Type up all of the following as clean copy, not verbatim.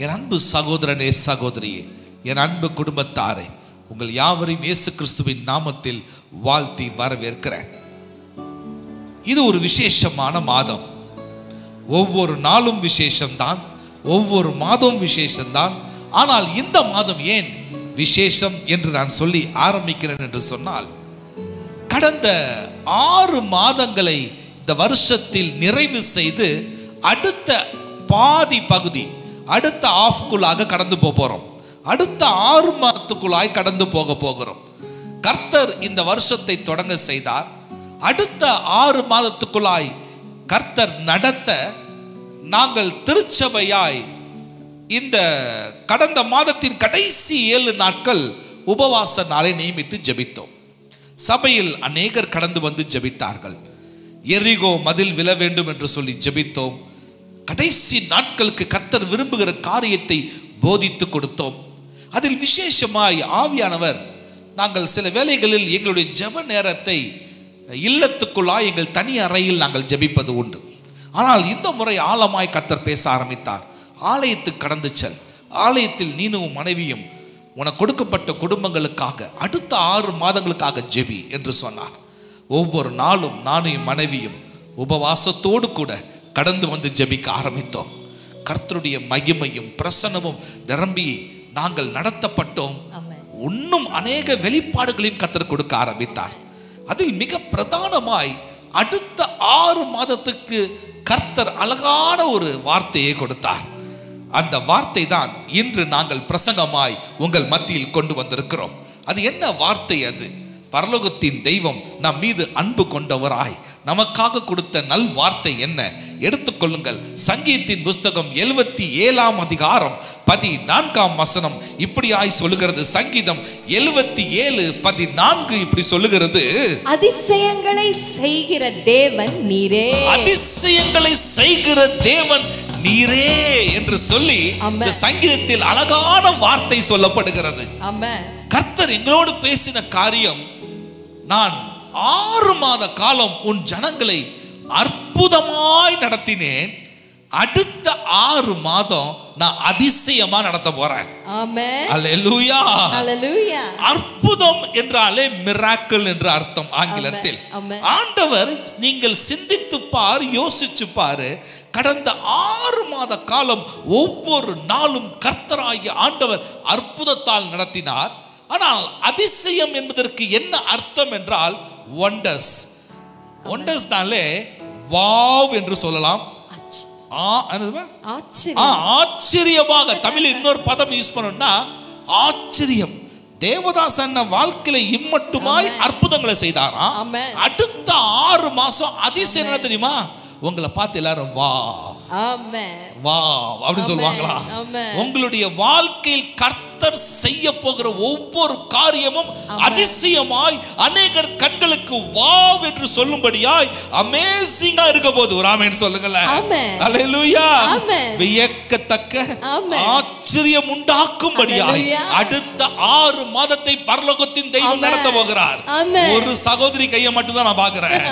என் அன்பு சகோதரனே, சகோதரியே, என் அன்பு குடும்பத்தாரே, உங்கள் யாவரையும் இயேசு கிறிஸ்துவின் நாமத்தில் வாழ்த்தி வரவேற்கிறேன். இது ஒரு விசேஷமான மாதம். ஒவ்வொரு நாளும் விசேஷம்தான், ஒவ்வொரு மாதம் விசேஷம்தான். ஆனால் இந்த மாதம் ஏன் விசேஷம் என்று நான் சொல்லி ஆரம்பிக்கிறேன் என்று சொன்னால், கடந்த 6 மாதங்களை இந்த வருஷத்தில் நிறைவு செய்து அடுத்த பாதி பகுதி, அடுத்த ஆஃப்குள்ளாக கடந்து போகிறோம். அடுத்த 6 மாதத்துக்குள்ளாய் கடந்து போகிறோம். கர்த்தர் இந்த வருஷத்தை தொடங்க செய்தார். அடுத்த 6 மாதத்துக்குள்ளாய் கர்த்தர் நடத்த நாங்கள் திருச்சபையாய் இந்த கடந்த மாதத்தின் கடைசி 7 நாட்கள் உபவாச நாளை நியமித்து ஜெபித்தோம். சபையில் அநேகர் கடந்து வந்து ஜெபித்தார்கள். எரிகோ மதில் விழ வேண்டும் என்று சொல்லி ஜெபித்தோம். கடைசி நாட்களுக்கு கர்த்தர் விரும்புகிற காரியத்தை போதித்து கொடுத்தோம். அதில் விசேஷமாய் ஆவியானவர், நாங்கள் சில வேளைகளில் எங்களுடைய ஜெப நேரத்தை இல்லத்துக்குள்ளாய் எங்கள் தனி அறையில் நாங்கள் ஜெபிப்பது உண்டு. ஆனால் இந்த முறை ஆழமாய் கர்த்தர் பேச ஆரம்பித்தார். ஆலயத்துக்கு கடந்து செல், ஆலயத்தில் நீனும் மனைவியும் உனக்கு கொடுக்கப்பட்ட குடும்பங்களுக்காக அடுத்த 6 மாதங்களுக்காக ஜெபி என்று சொன்னார். ஒவ்வொரு நாளும் நானும் என் மனைவியும் உபவாசத்தோடு கூட கடந்து வந்து ஜெபிக்க ஆரம்பித்தோம். கர்த்தருடைய மகிமையும் பிரசன்னமும் நிரம்பி நாங்கள் நடத்தப்பட்டோம். இன்னும் அநேக வெளிப்பாடுகளையும் கர்த்தர் கொடுக்க ஆரம்பித்தார். அதில் மிக பிரதானமாய் அடுத்த 6 மாதத்துக்கு கர்த்தர் அழகான ஒரு வார்த்தையை கொடுத்தார். அந்த வார்த்தை தான் இன்று நாங்கள் பிரசங்கமாய் உங்கள் மத்தியில் கொண்டு வந்திருக்கிறோம். அது என்ன வார்த்தை? அது பரலோகத்தின் தெய்வம் நம் மீது அன்பு கொண்டவராய் நமக்காக கொடுத்த நல் வார்த்தை என்ன? எடுத்துக்கொள்ளுங்கள். சங்கீதத்தின் புஸ்தகம் 77ஆம் அதிகாரம் 14ஆம் வசனம் இப்படியாய் சொல்லுகிறது. சங்கீதம் 77:14 இப்படி சொல்லுகிறது, அதிசயங்களை செய்கிற தேவன் நீரே. அதிசயங்களை செய்கிற தேவன் நீரே என்று சொல்லி இந்த சங்கீதத்தில் அழகான வார்த்தை சொல்லப்படுகிறது. கர்த்தர் எங்களோடு பேசின காரியம், நான் 6 மாத காலம் உன் ஜனங்களை அற்புதமாய் நடத்தினேன், அடுத்த 6 மாதம் நான் அதிசயமா நடத்த போறேன். ஆமென். அல்லேலூயா. அல்லேலூயா. அற்புதம் என்றாலே மிராக்கிள் என்ற அர்த்தம் ஆங்கிலத்தில். ஆண்டவர், நீங்கள் சிந்தித்து பார், யோசிச்சு பாரு, கடந்த 6 மாத காலம் ஒவ்வொரு நாளும் கர்த்தராகிய ஆண்டவர் அற்புதத்தால் நடத்தினார். ஆனால் அதிசயம் என்பதற்கு என்ன அர்த்தம் என்றால் ஒண்டர்ஸ். ஒண்டர்ஸ்னாலே வாவ் என்று சொல்லலாம். ஆச்சரியமாக தமிழில் இன்னொரு பதம் யூஸ் பண்ணோம்னா ஆச்சரியம். தேவதாசன் வாழ்க்கையில இம்மட்டுமாய் அற்புதங்களை செய்தாராம். அடுத்த 6 மாசம் அதிசயம் என்ன தெரியுமா? உங்களை பார்த்து எல்லாரும் வா வா அப்படின்னு சொல்லுவாங்களா? உங்களுடைய வாழ்க்கையில் கர்த்தர் செய்ய போகிற ஒவ்வொரு காரியமும் அதிசயமாய் அநேகர் கண்களுக்கு வாவ் என்று சொல்லும்படியாய் அமேசிங்கா இருக்க போது. ஒரு ஆமென் சொல்லுங்களேன். அல்லேலூயா. வியக்கத்தக்க ஆச்சரியம் உண்டாக்கும்படியாய் அடுத்த 6 மாதத்தை பரலோகத்தின் தெய்வம் நடத்த போகிறார். ஒரு சகோதரி கையை மட்டும் தான் நான் பாக்குறேன்.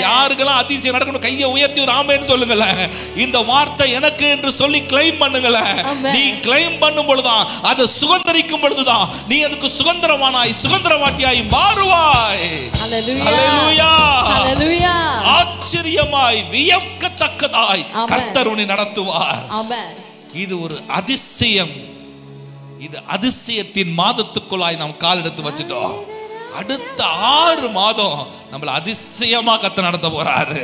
யாருக்கெல்லாம் அதிசயம் நடக்கணும் கையை உயர்த்தி ஒரு ஆமென் சொல்லுங்களேன். இந்த வார்த்தை எனக்கு என்று சொல்லி கிளைம் பண்ணுங்களேன். நீ கிளைம் பண்ணும் பொழுதுதான், அதை சுதந்திரிக்கும் பொழுதுதான் நீ அதுக்கு சுதந்திரவானாய் சுதந்திரவாட்டியாய் மாறுவாய். அல்லேலூயா. அல்லேலூயா. ஆச்சரியமாய் வியக்கத்தக்கதாய் கர்த்தர் உன்னை நடத்துவார். இது ஒரு அதிசயம். இது அதிசயத்தின் மாதத்துக்குள்ளாய் நாம் கால் எடுத்து வச்சுட்டோம். அடுத்த 6 மாதம் நம்மள அதிசயமா கர்த்தர் நடத்த போறாரு.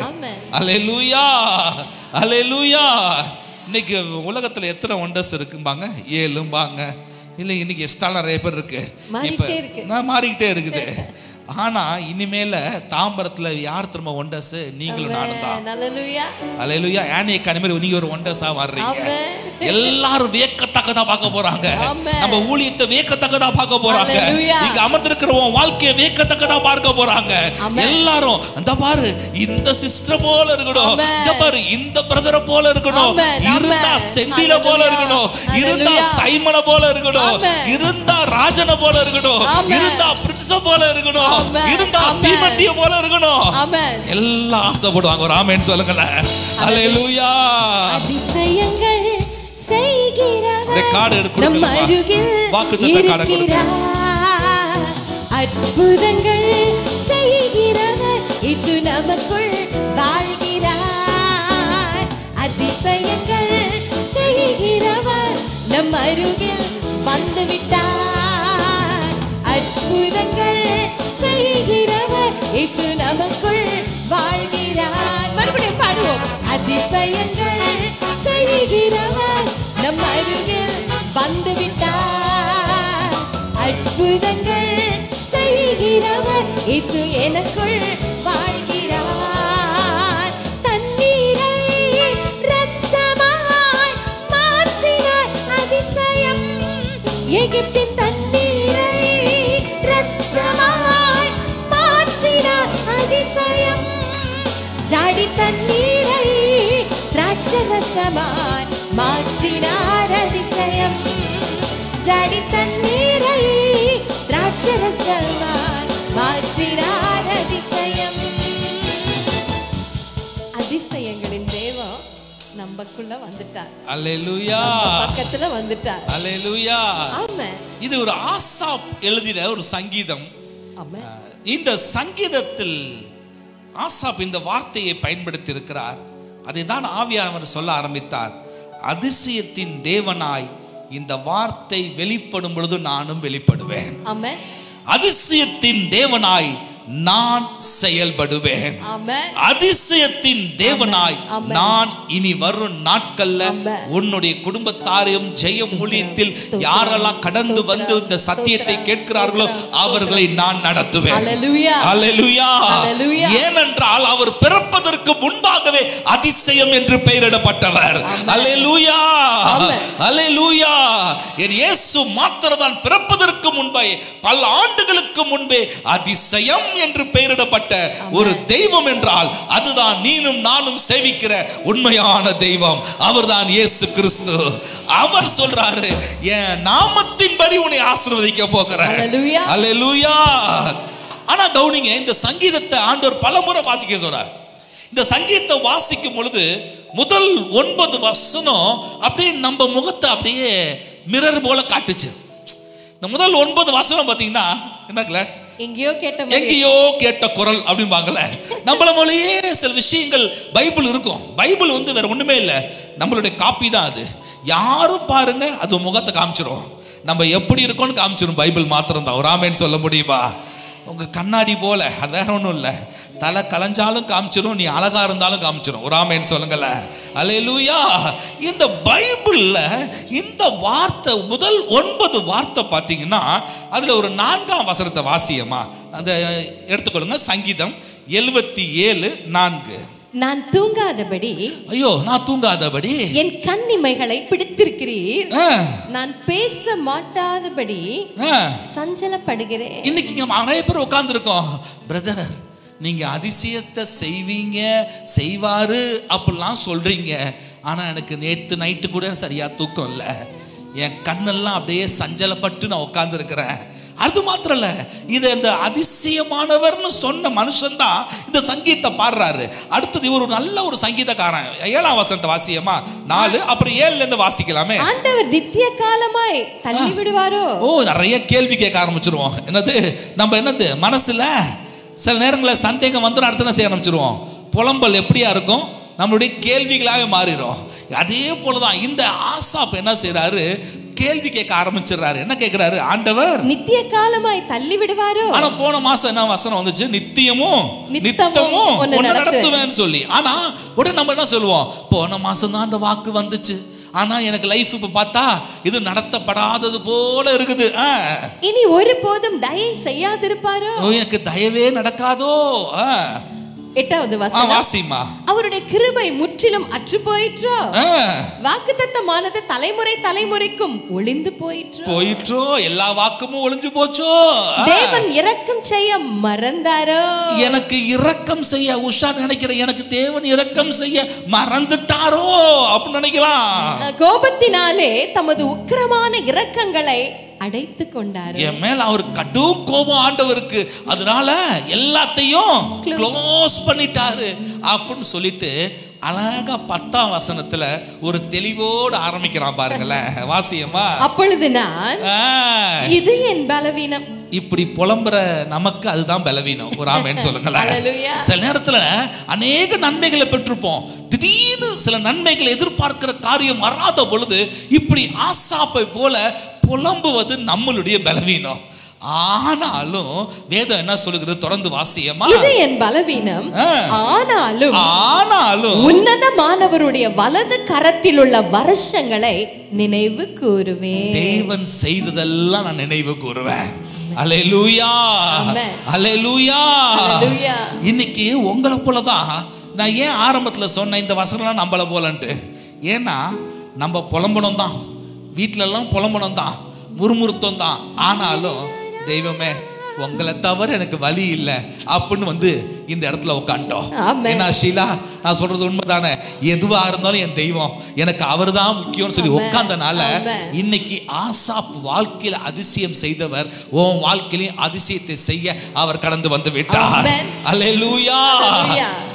அல்லேலூயா. அல்லேலூயா. இன்னைக்கு உலகத்துல எத்தனை ஒண்டர்ஸ் இருக்கும்பாங்க? 7ம்பாங்க. இல்லை, இன்னைக்கு எக்ஸ்ட்ரா நிறைய பேர் இருக்கு. இப்ப மாறிக்கிட்டே இருக்குது. ஆனா இனிமேல தாம்பரத்துல யார் திரும்ப ஒண்டர்ஸ்? நீங்களும் நானும் தான். அல்லேலூயா. ஆனி அகாடமி நீங்க ஒரு ஒண்டர்ஸா வர்றீங்க. எல்லாரும் வியக்கத்தக்கதா பார்க்க போறாங்க. நம்ம ஊழியத்தை வியக்கத்தக்கதா பார்க்க போறாங்க. இங்க அமர்ந்திருக்கிற உன் வாழ்க்கையை வியக்கத்தக்கதா பார்க்க போறாங்க. எல்லாரும் அந்த பாரு இந்த சிஸ்டர் போல இருக்கணும், இந்த பாரு இந்த பிரதரை போல இருக்கணும், இருந்தா செந்தில போல இருக்கணும், இருந்தா சைமனை போல இருக்கணும், இருந்தா ராஜனை போல இருக்கணும், இருந்தா பிரின்ஸ போல இருக்கணும், இருந்தா தீமத்திய போல இருக்கணும். எல்லாம் ஆசைப்படுவாங்க. ஒரு ஆமென் சொல்லுங்களேன். அல்லேலூயா. அதிசயங்கள் செய்கிறவர் இந்த கார்டு எடுத்து நம் அருகில் இருக்கிறார். அற்புதங்கள் செய்கிறவர் இயேசு நமக்குள் வாழ்கிறார். அதிசயங்கள் செய்கிறவர் நம் அருகில் வந்துவிட்டார். அற்புதங்கள் செய்கிறவர் இயேசு நமக்குள் வாழ்கிறார். மறுபடியும் பாடுவோம். அதிசயங்கள் செய்கிறவர் நம் அருகில் வந்துவிட்டார். அற்புதங்கள் செய்கிறவர் இயேசு எனக்குள் வாழ்கிறார். தண்ணீரை இரத்தமாய் மாற்றினார் அதிசயம். எகிப்தின் தண்ணீரை இரத்தமாய் மாற்றினார் அதிசயம். ஜாடி தண்ணீரை திராட்சரசமாய் மாற்றினார் அதிசயம். ஜாடி தண்ணீரை திராட்சரசமாய் மாற்றினார் அதிசயம். அதிசயங்களின் தேவன் நமக்குள்ள வந்துட்டார். அல்லேலூயா. பக்கத்துல வந்துட்டார். அல்லேலூயா. ஆமென். இது ஒரு ஆசாப் எழுதின ஒரு சங்கீதம். ஆமென். இந்த சங்கீதத்தில் ஆசாப் இந்த வார்த்தையை பயன்படுத்தி இருக்கிறார். அதை தான் ஆவியானவர் சொல்ல ஆரம்பித்தார். அதிசயத்தின் தேவனாய் இந்த வார்த்தை வெளிப்படும் பொழுது நானும் வெளிப்படுவேன். ஆமென். அதிசயத்தின் தேவனாய் நான் செயல்படுவேன். அதிசயத்தின் தேவனாய் நான் இனி வரும் நாட்கள்ல உன்னுடைய குடும்பத்தாரையும் ஜெயம் ஊழியத்தில் யாரெல்லாம் கடந்து வந்து இந்த சத்தியத்தை கேட்கிறார்களோ அவர்களை நான் நடத்துவேன். அல்லேலூயா. ஏனென்றால் அவர் பிறப்பதற்கு முன்பாகவே அதிசயம் என்று பெயரிடப்பட்டவர். அல்லேலூயா. அல்லேலூயா. என் இயேசு மாத்திரம்தான் பிறப்பதற்கு முன்பே பல ஆண்டுகளுக்கு முன்பே அதிசயம் என்று பெயரிடப்பட்ட ஒரு தெய்வம் என்றால் அதுதான் நீனும் நானும் சேவிக்கிற உண்மையான தெய்வம். அவர்தான் இயேசு கிறிஸ்து. அவர் சொல்றாரு, என் நாமத்தின்படி உன்னை ஆசீர்வதிக்க போகிறேன். அல்லேலூயா. ஆனா கவுனிங்க, இந்த சங்கீதத்தை ஆண்டவர் பலமுறை வாசிக்க சொல்றார். இந்த சங்கீதத்தை வாசிக்கும் பொழுது முதல் 9 வசனம் அப்படியே நம்ம முகத்தை அப்படியே மிரர் போல காட்டுச்சு. இந்த முதல் 9 வசனம் பாத்தீங்கன்னா என்ன கிளாட், எங்கேயோ கேட்ட குரல் அப்படிம்பாங்கல்ல. நம்மள மொழியே சில விஷயங்கள் பைபிள் இருக்கும். பைபிள் வந்து வேற ஒண்ணுமே இல்லை, நம்மளுடைய காப்பி தான் அது. யாரும் பாருங்க அது முகத்தை காமிச்சிரும், நம்ம எப்படி இருக்கோம்னு காமிச்சிரும். பைபிள் மாத்திரம் தான். ஒரு ஆமேன்னு சொல்ல முடியுமா? உங்க கண்ணாடி போல, அது வேற ஒன்றும் இல்லை. தலை கலைஞ்சாலும் காமிச்சிரும், நீ அழகா இருந்தாலும் காமிச்சிரும். ஒரு ஆமேன்னு சொல்லுங்கல்ல. அல்லேலூயா. இந்த பைபிள்ல இந்த வார்த்தை முதல் 9 வார்த்தை பார்த்தீங்கன்னா அதுல ஒரு 4ஆம் வசனத்தை வாசியமா அந்த எடுத்துக்கொள்ளுங்க. சங்கீதம் 77:4. நான் தூங்காதபடி, ஐயோ நான் தூங்காதபடி என் கண்ணிமைகளை பிடித்திருக்கிறீர். நான் பேச மாட்டாதபடி சஞ்சலப்படுகிறேன். இன்னைக்கு இங்க நிறைய பேர் உட்கார்ந்து இருக்கோம். பிரதர், நீங்க அதிசயத்தை செய்வீங்க, செய்வாரு அப்படிலாம் சொல்றீங்க. ஆனா எனக்கு நேத்து நைட்டு கூட சரியா தூக்கம் இல்லை. என் கண்ணெல்லாம் அப்படியே சஞ்சலப்பட்டு நான் உட்கார்ந்து இருக்கிறேன். அது மாத்திரம் இல்ல, இது இந்த அதிசயமானவர்னு சொன்ன மனுஷன் தான் இந்த சங்கீதத்தை பாடுறாரு. அடுத்தது இவர் ஒரு நல்ல ஒரு சங்கீதக்காரன். 7ஆம் வசனத்தை வாசியமா 4, அப்புறம் 7ல இருந்து வாசிக்கலாமே. ஆண்டவர் நித்திய காலமாய் தள்ளி விடுவாரோ? ஓ, நிறைய கேள்வி கேட்க ஆரம்பிச்சிருவோம். என்னது நம்ம என்னது மனசுல சில நேரங்களில் சந்தேகம் வந்து அடுத்த என்ன செய்ய ஆரம்பிச்சிருவோம். புலம்பல் எப்படியா இருக்கும், நம்மளுடைய கேள்விகளாகவே மாறிடும். அதே போலதான் இந்த ஆசாப் என்ன செய்யறாரு, கேள்வி கேட்க ஆரம்பிச்சிடறாரு. என்ன கேட்கிறாரு, ஆண்டவர் நித்திய காலமாய் தள்ளி விடுவாரோ? ஆனா போன மாசம் என்ன வசனம் வந்துச்சு, நித்தியமும் நடத்துவேன்னு சொல்லி. ஆனா உடனே நம்ம என்ன சொல்லுவோம், போன மாசம் தான் அந்த வாக்கு வந்துச்சு, ஆனா எனக்கு லைஃப் இப்ப பார்த்தா இது நடத்தப்படாதது போல இருக்குது. இனி ஒரு போதும் தயை செய்யாதிருப்பாரோ? எனக்கு தயவே நடக்காதோ? 8வது வசனம், அவருடைய கிருபை முற்றிலும் அற்று போயிற்றோ? வாக்குத்தத்தமானது தலைமுறை தலைமுறைக்கும் ஒளிந்து போயிற்றோ? எல்லா வாக்குமும் ஒளிஞ்சு போச்சோ? தேவன் இரக்கம் செய்ய மறந்தாரோ? எனக்கு இரக்கம் செய்ய உஷார் நினைக்கிறேன், எனக்கு தேவன் இரக்கம் செய்ய மறந்துட்டாரோ அப்படின்னு நினைக்கலாம். கோபத்தினாலே தமது உக்கிரமான இரக்கங்களை அடைத்து கொண்டாரோ? என் மேல அவர் கடும் கோபம் ஆண்டவருக்கு, அதனால எல்லாத்தையும் க்ளோஸ் பண்ணிட்டாரு அப்படின்னு சொல்லிட்டு அழகா 10ஆம் வசனத்துல ஒரு தெளிவோடு ஆரம்பிக்கிறான் பாருங்களேன். வாசியமா. அப்பொழுது நான் இது என் பலவீனம். இப்படி புலம்புற நமக்கு அதுதான் பலவீனம். ஒரு ஆமென் சொல்லுங்களேன். சில நேரத்துல அநேக நன்மைகளை பெற்றிருப்போம், திடீர்னு சில நன்மைகளை எதிர்பார்க்கிற காரியம் வராத பொழுது இப்படி ஆசாப்பை போல புலம்புவது நம்மளுடைய பலவீனம். ஆனாலும் வேதம் என்ன சொல்லுகிறது? தொடர்ந்து வாசியமா. இது என் பலவீனம், ஆனாலும் உன்னதமானவருடைய வலது கரத்தில் உள்ள வருஷங்களை நினைவு கூறுவேன். தேவன் செய்ததெல்லாம் நான் நினைவு கூறுவேன். அல்லேலூயா, அல்லேலூயா. இன்னைக்கு உங்களை போலதான் நான் ஏன் ஆரம்பத்துல சொன்னேன் இந்த வசனம்லாம் நம்மள போலன்ட்டு. ஏன்னா நம்ம புலம்பணும் தான், வீட்டுல எல்லாம் புலம்பணும் தான், முறுமுறுத்தம் தான். ஆனாலும் தெய்வமே உங்களை தவிர எனக்கு வழி இல்லை அப்படின்னு இந்த இடத்துல உட்காந்துட்டோம். என்ன ஷீலா, நான் சொல்றது உண்மைதானே? எதுவா இருந்தாலும் என் தெய்வம் எனக்கு அவர் தான் முக்கியம்னு சொல்லி உட்கார்ந்தனால இன்னைக்கு ஆசாப் வாழ்க்கையில அதிசயம் செய்தவர் உன் வாழ்க்கையிலும் அதிசயத்தை செய்ய அவர் கடந்து வந்து விட்டார். அல்லேலூயா.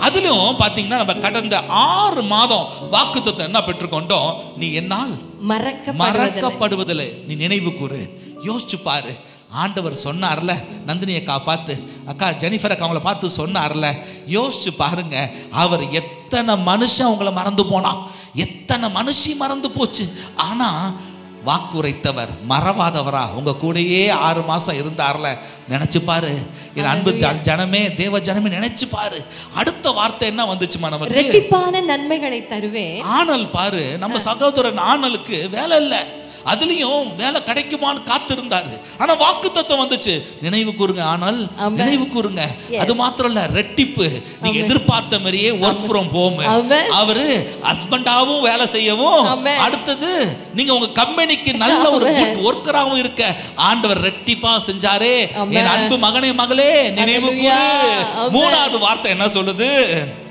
அதிலும் பாத்தீங்கன்னா நம்ம கடந்த 6 மாதம் வாக்குத்தத்தம் என்ன பெற்றுக்கொண்டோம்? நீ என்னால் மறக்கப்படுவதில்லை, நீ நினைவு கூறு. யோசிச்சு பாரு, ஆண்டவர் சொன்னார்ல நந்தினி அக்கா பார்த்து, அக்கா ஜெனிஃபர் அக்கா அவங்கள பார்த்து சொன்னார்ல, யோசிச்சு பாருங்க. அவர் எத்தனை மனுஷன் அவங்கள மறந்து போனான், எத்தனை மனுஷி மறந்து போச்சு. ஆனா வாக்குரைத்தவர் மறவாதவரா உங்க கூடயே 6 மாசம் இருந்தார்ல. நினைச்சு பாரு என் அன்பு ஜனமே, தேவ ஜனமே, நினைச்சு பாரு. அடுத்த வார்த்தை என்ன வந்துச்சுமா நமக்கு? இரட்டிப்பான நன்மைகளை தருவேன். ஆனல் பாரு, நம்ம சகோதரன் ஆனலுக்கு வேலை இல்லை, அதுலயும் வேலை கிடைக்குமான்னு காத்திருந்தாரு. ஆனா வாக்குத்தத்தம் வந்துச்சு, நினைவு கூறுங்க ஆனால் நினைவு கூறுங்க. அது மாத்திரம் இல்ல, ரெட்டிப்பு. நீங்க எதிர்பார்த்த மாதிரியே ஒர்க் ஃப்ரம் ஹோம், அவரு ஹஸ்பண்டாவும் வேலை செய்யவும், அடுத்தது நீங்க உங்க கம்பெனிக்கு நல்ல ஒரு குட் ஒர்க்கராகவும் இருக்க ஆண்டவர் ரெட்டிப்பா செஞ்சாரே. என் அன்பு மகனே மகளே நினைவு கூறு. 3வது வார்த்தை என்ன சொல்லுது?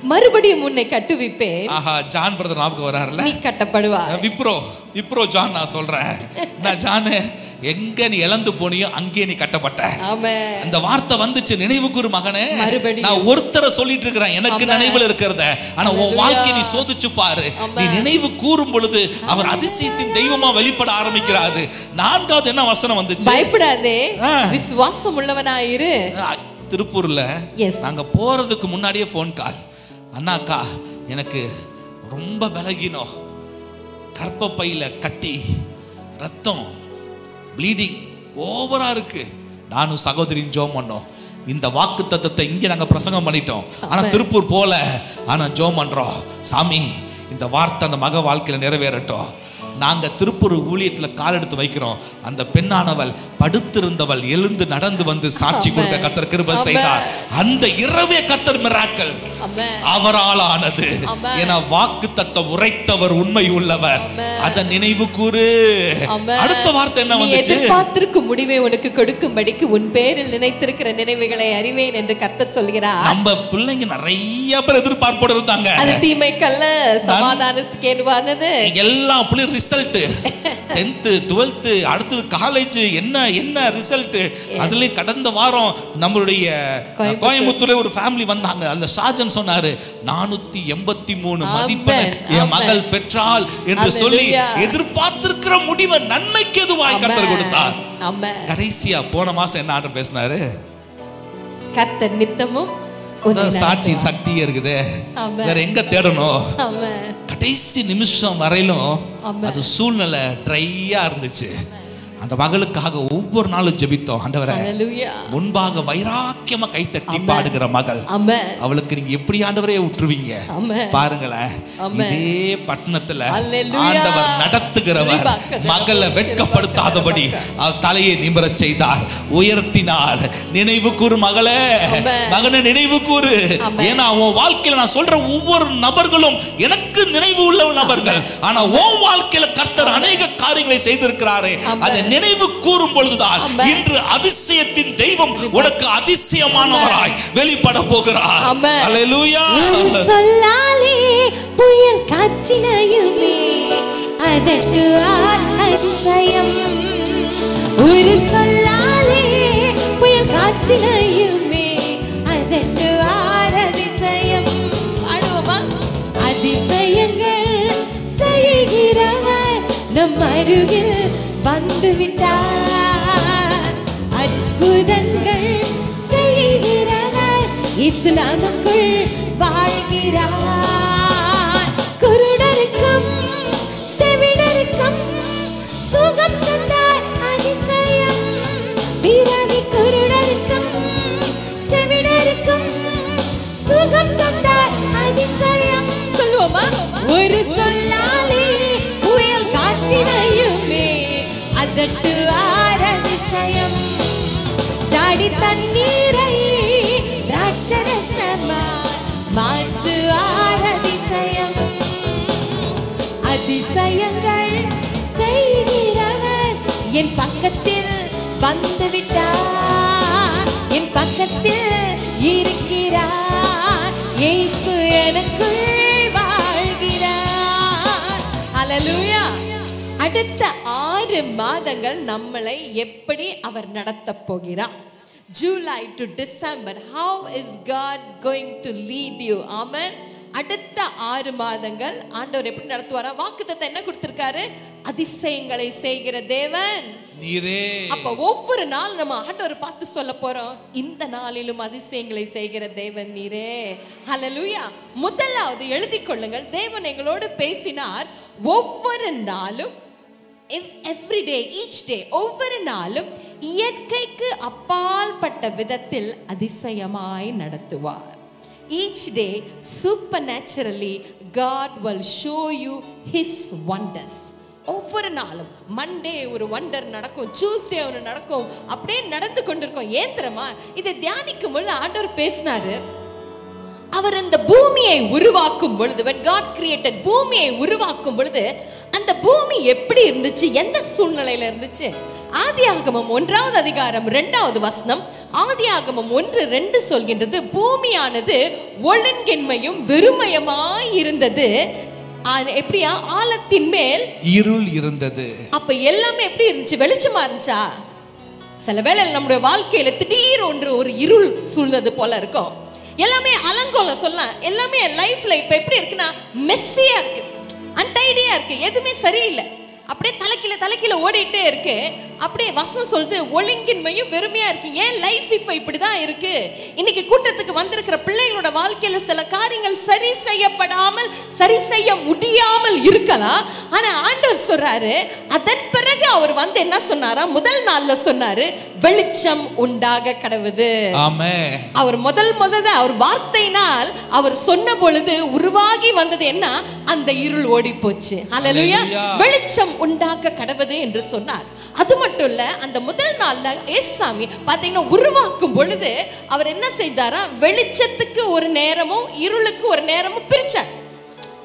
மறுபடியும் உன்னை கட்டுவிப்பேன். ஆஹா, ஜான் பிரதர் ஞாபகம் வராருல, நீ கட்டப்படுவாய். விப்ரோ ஜான் நான் சொல்றேன். நான் ஜான், எங்க நீ இழந்து போனியோ அங்கே நீ கட்டப்பட்ட. அந்த வார்த்தை வந்துச்சு, நினைவு கூறு மகனே. நான் ஒருத்தரை சொல்லிட்டு இருக்கிறேன் எனக்கு நினைவுல இருக்கிறத, ஆனா உன் வாழ்க்கை நீ சோதிச்சு பாரு. நீ நினைவு கூறும் பொழுது அவர் அதிசயத்தின் தெய்வமா வெளிப்பட ஆரம்பிக்கிறாரு. 4வது என்ன வசனம் வந்துச்சு? பயப்படாதே, விசுவாசம் உள்ளவனாயிரு. திருப்பூர்ல நாங்க போறதுக்கு முன்னாடியே போன் கால், அண்ணாக்கா எனக்கு ரொம்ப பலகீனம், கர்ப்பப்பையில கட்டி, ரத்தம், ப்ளீடிங் ஓவரா இருக்கு. நானும் சகோதரியும் ஜெபம் பண்ணோம். இந்த வாக்குத்தத்தத்தை இங்கே நாங்க பிரசங்கம் பண்ணிட்டோம், ஆனா திருப்பூர் போல. ஆனா ஜெபம் பண்றோம், சாமி இந்த வார்த்தை அந்த மக வாழ்க்கையில நிறைவேறட்டும். நாங்க திருப்பூர் ஊழியத்துல கால் எடுத்து வைக்கிறோம். அந்த பெண்ணானவள் படுத்திருந்தவள் எழுந்து நடந்து வந்து சாட்சி கொடுக்க கர்த்தர் கிருபை செய்தார். அந்த இரவே கர்த்தர் மிராக்கிள் அவரால் ஆனது. என வாக்குத்தத்தம் உரைத்தவர் உண்மை உள்ளவர், அத நினைவு கூறு. அடுத்த வார்த்தை என்ன வந்துச்சு? எதிர்பார்த்திருக்கும் முடிவை உனக்கு கொடுக்கும்படிக்கு உன் பேரில் நினைத்திருக்கிற நினைவுகளை அறிவேன் என்று கர்த்தர் சொல்கிறார். நம்ம பிள்ளைங்க நிறைய பேர் எதிர்பார்ப்போடு இருந்தாங்க. அது தீமைக்கல்ல, சமாதானத்துக்கு ஏதுவானது. எல்லா பிள்ளையும் ரிசல்ட் 10th 12th அடுத்து காலேஜ் என்ன ரிசல்ட். அதுலயும் கடந்த வாரம் நம்மளுடைய கோயம்புத்தூர்ல ஒரு ஃபேமிலி வந்தாங்க. அந்த சார்ஜன் சொன்னாரு 483 மதிப்பெண் என் மகள் பெற்றாள் என்று சொல்லி எதிர்பார்த்திருக்கிற முடிவை நன்மைக்கு எதுவாய் கர்த்தர் கொடுத்தார். கடைசியா போன மாசம் என்ன ஆண்டவர் பேசினாரு? கர்த்தர் நித்தமும் சாட்சி சக்தியா இருக்குது, வேற எங்க தேடணும்? கடைசி நிமிஷம் வரையிலும் அது சூழ்நிலை ட்ரையா இருந்துச்சு. அந்த மகளுக்காக ஒவ்வொரு நாளும் ஜெபித்தோம். ஆண்டவரே, முன்பாக வைராக்கியமா கைத்தட்டி பாடுகிற மகள், அவளுக்கு நீங்க எப்படி ஆண்டவரே விட்டுருவீங்க? பாருங்களேன், இதே பட்டணத்துல ஆண்டவர் நடத்துகிறவர் மகளை வெட்கப்படுத்தாதபடி தலையை நிமிரச் செய்தார், உயர்த்தினார். நினைவு கூறு மகளே, மகனை நினைவு கூறு. ஏன்னா உன் வாழ்க்கையில நான் சொல்ற ஒவ்வொரு நபர்களும் எனக்கு நினைவு உள்ள நபர்கள். ஆனா உன் வாழ்க்கையில கர்த்தர் அநேக காரியங்களை செய்திருக்கிறாரே, அதை நினைவு கூறும் பொழுதுதான் இன்று அதிசயத்தின் தெய்வம் உனக்கு அதிசயமானவராய் வெளிப்பட போகிறார். அல்லேலூயா. சொல்லாலே புயல் காற்றினையுமே அதற்கு அதிசயம். ஒரு சொல்லாலே புயல் காற்றினையுமே அதற்கு அதிசயம். பாடுவோமா? அதிசயங்கள் செய்கிறவர் நம் அருகில் வந்து விட்டார். அற்புதங்கள் செய்கிறவர் இயேசு நமக்குள் வாழ்கிறார். குருடருக்கும் செவிடருக்கும் சுகம் தந்தார் அதிசயம். பிறவி குருடருக்கும் செவிடருக்கும் சுகம் தந்தார் அதிசயம். சொல்லுவோமா? ஒரு சொல்லாலே புயல் காற்றினையுமே அதற்கு அதிசயம். ஜாடி தண்ணீரை ராட்சரசமாய் மாற்றுவார் அதிசயம். அதிசயங்கள் செய்கிறவர் என் பக்கத்தில் வந்து விட்டார். என் பக்கத்தில் இருக்கிறார். இயேசு எனக்குள் வாழ்கிறார். அல்லேலூயா. அடுத்த 6 மாதங்கள் நம்மளை எப்படி அவர் நடத்த போகிறார்? July to December, how is God going to lead you? Amen. அடுத்த 6 மாதங்கள் ஆண்டவர் எப்படி நடத்துவாரா? வாக்குத்தத்தம் என்ன கொடுத்திருக்காரு? அதிசயங்களை செய்கிற தேவன் நீரே. அப்ப ஒவ்வொரு நாள் நம்ம ஆண்டவர் பார்த்து சொல்ல போறோம், இந்த நாளிலும் அதிசயங்களை செய்கிற தேவன் நீரே. ஹல்லேலூயா. முதலாவது எழுதிக் கொள்ளுங்கள், தேவன் எங்களோடு பேசினார். ஒவ்வொரு நாளும், every day, each day, ஒவ்வொரு நாளும் இயற்கைக்கு அப்பால் பட்ட விதத்தில் அதிசயமாய் நடத்துவார். Each day supernaturally God will show you his wonders. ஒவ்வொரு நாளும் மண்டே ஒரு வண்டர் நடக்கும், டியூஸ்டே ஒன்று நடக்கும், அப்படியே நடந்து கொண்டிருக்கும். ஏன் தெரியுமா? இதை தியானிக்கும் பொழுது ஆண்டவர் பேசினாரு. அவர் அந்த பூமியை உருவாக்கும் பொழுது, when God created, பூமியை உருவாக்கும் பொழுது அந்த பூமி எப்படி இருந்துச்சு, எந்த சூழ்நிலையில இருந்துச்சு? ஆதியாகமம் 1வது அதிகாரம் 2வது வசனம், ஆதியாகமம் 1:2 சொல்கின்றது, பூமியானது ஒழுங்கின்மையும் வெறுமையுமாய் இருந்தது. எப்படியா? ஆழத்தின் மேல் இருள் இருந்தது. அப்ப எல்லாமே எப்படி இருந்துச்சு? வெளிச்சமா இருந்துச்சா? சில வேளை நம்முடைய வாழ்க்கையில திடீர் ஒரு இருள் சூழ்ந்தது போல இருக்கும். எல்லாமே அலங்கோலம் சொல்லலாம். எல்லாமே லைஃப்ல இப்ப எப்படி இருக்குன்னா மெஸ்ஸியா இருக்கு, அன்டைடியா இருக்கு, எதுவுமே சரியில்லை, அப்படியே தலைக்கீழ ஓடிட்டே இருக்கு. அப்படியே வசனம் சொல்லுது ஒழுங்கின்மையும் வெறுமையா இருக்கு. ஏன் லைஃப் இப்ப இப்படிதான் இருக்கு? இன்னைக்கு கூட்டத்துக்கு வந்திருக்கிற பிள்ளைகளோட வாழ்க்கையில சில காரியங்கள் சரி செய்யப்படாமல், சரி செய்ய முடியாமல் இருக்கலாம். ஆனா ஆண்டவர் சொல்றாரு, அதன் பிறகு அவர் வந்து என்ன சொன்னாரா? முதல் நாள்ல சொன்னாரு, வெளிச்சம் உண்டாக கடவுது. ஆமென். அவர் முதல் அவர் வார்த்தையினால் அவர் சொன்ன பொழுது உருவாகி வந்தது என்ன? அந்த இருள் ஓடி போச்சு. ஹல்லேலூயா. வெளிச்சம் உண்டாக கடவுது என்று சொன்னார். அது மட்டும் இல்ல, அந்த முதல் நாள்ல ஏசாமி பாத்தீங்கன்னா உருவாக்கும் பொழுது அவர் என்ன செய்தாரா? வெளிச்சத்துக்கு ஒரு நேரமும் இருளுக்கு ஒரு நேரமும் பிரிச்சார்.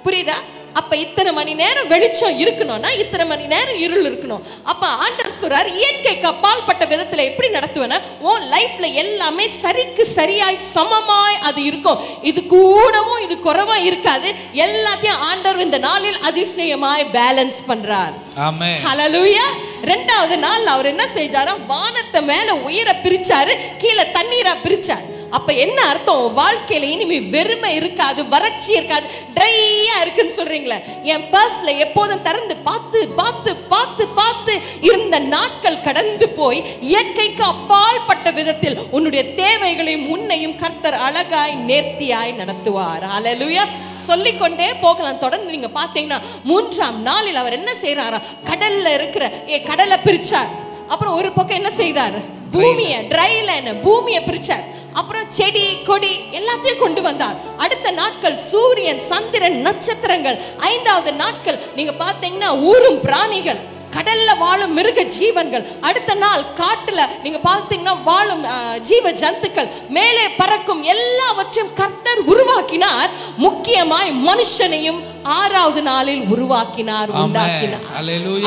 புரியுதா? அப்ப இத்தனை மணி நேரம் வெளிச்சம் இருக்கணும்னா இத்தனை மணி நேரம் இருள் இருக்கணும். அப்ப ஆண்டவர் சொல்றார், இயற்கைக்கு அப்பால் பட்ட விதத்துல எப்படி நடத்துவேன்னா, உன் லைஃப்ல எல்லாமே சரிக்கு சரியாய் சமமாய் அது இருக்கும். இது கூடவும் இது குறைவா இருக்காது. எல்லாத்தையும் ஆண்டவர் இந்த நாளில் அதிசயமாய் பேலன்ஸ் பண்றார். ஆமென். ஹல்லேலூயா. 2வது நாள் அவர் என்ன செஞ்சாரா? வானத்தை மேல உயர பிரிச்சாரு, கீழே தண்ணீரா பிரிச்சார். அப்ப என்ன அர்த்தம்? வாழ்க்கையில இனிமே வெறுமை இருக்காது, வறட்சி இருக்காது, ட்ரையா இருக்குன்னு சொல்றீங்களே. என் பர்ஸ்ல எப்போதும் திறந்து பார்த்து பார்த்து பார்த்து பார்த்து இருந்த நாட்கள் கடந்து போய் இயற்கைக்கு அப்பால் பட்ட விதத்தில் உன்னுடைய தேவைகளையும் உன்னையும் கர்த்தர் அழகாய் நேர்த்தியாய் நடத்துவார். ஹல்லேலூயா. சொல்லிக்கொண்டே போகலாம். தொடர்ந்து நீங்க பாத்தீங்கன்னா 3ஆம் நாளில் அவர் என்ன செய்யறாரா? கடல்ல இருக்கிற கடலை பிரிச்சார். அப்புறம் ஒரு பக்கம் என்ன செய்தார்? பூமியை, ட்ரை லைன் பூமியை பிரிச்சார். அப்புறம் செடி கொடி எல்லாத்தையும் கொண்டு வந்தார். அடுத்த நாட்கள் சூரியன், சந்திரன், நட்சத்திரங்கள். 5வது நாட்கள் நீங்க பாத்தீங்கன்னா ஊரும் பிராணிகள், கடல்ல வாழும் மிருக ஜீவன்கள். அடுத்த நாள் காட்டுல நீங்க பாத்தீங்கன்னா வாழும் ஜீவ ஜந்துக்கள், மேலே பறக்கும் எல்லாவற்றையும் கர்த்தர் உருவாக்கினார். முக்கியமாய் மனுஷனையும் 6வது நாளில் உருவாக்கினார், உண்டாக்கினார்.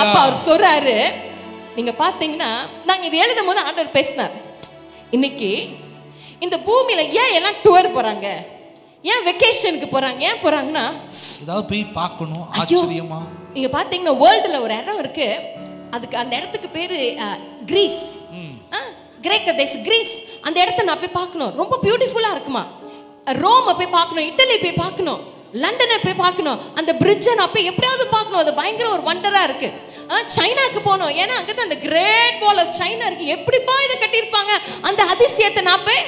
அப்ப அவர் சொல்றாரு, நீங்க பாத்தீங்கன்னா நாங்க இது எழுதும் போது ஆண்டவர் பேசினார், இன்னைக்கு இந்த பூமியில ஏன் எல்லாம் டூர் போறாங்க, ஏன் வெக்கேஷனுக்கு போறாங்க, ஏன் போறாங்கன்னா ஏதாவது போய் பார்க்கணும். ஆச்சரியமா நீங்க பாத்தீங்கன்னா வேர்ல்டுல ஒரு இடம் இருக்கு, அதுக்கு அந்த இடத்துக்கு பேரு கிரீஸ், கிரேக்க தேசம் கிரீஸ். அந்த இடத்த நான் போய் பார்க்கணும், ரொம்ப பியூட்டிஃபுல்லா இருக்குமா. ரோமை போய் பார்க்கணும், இட்டலி போய் பார்க்கணும், லண்டனை போய் பார்க்கணும், அந்த பிரிட்ஜை நான் போய் எப்படியாவது பார்க்கணும். அது பயங்கர ஒரு வண்டரா இருக்கு. சைனாக்கு போனோம், ஏன்னா அங்கதான் அந்த கிரேட் வால் ஆஃப் சைனா இருக்கு. எப்படிப்பா இதை கட்டியிருப்பாங்க, அந்த அதிசயத்தை நான் போய்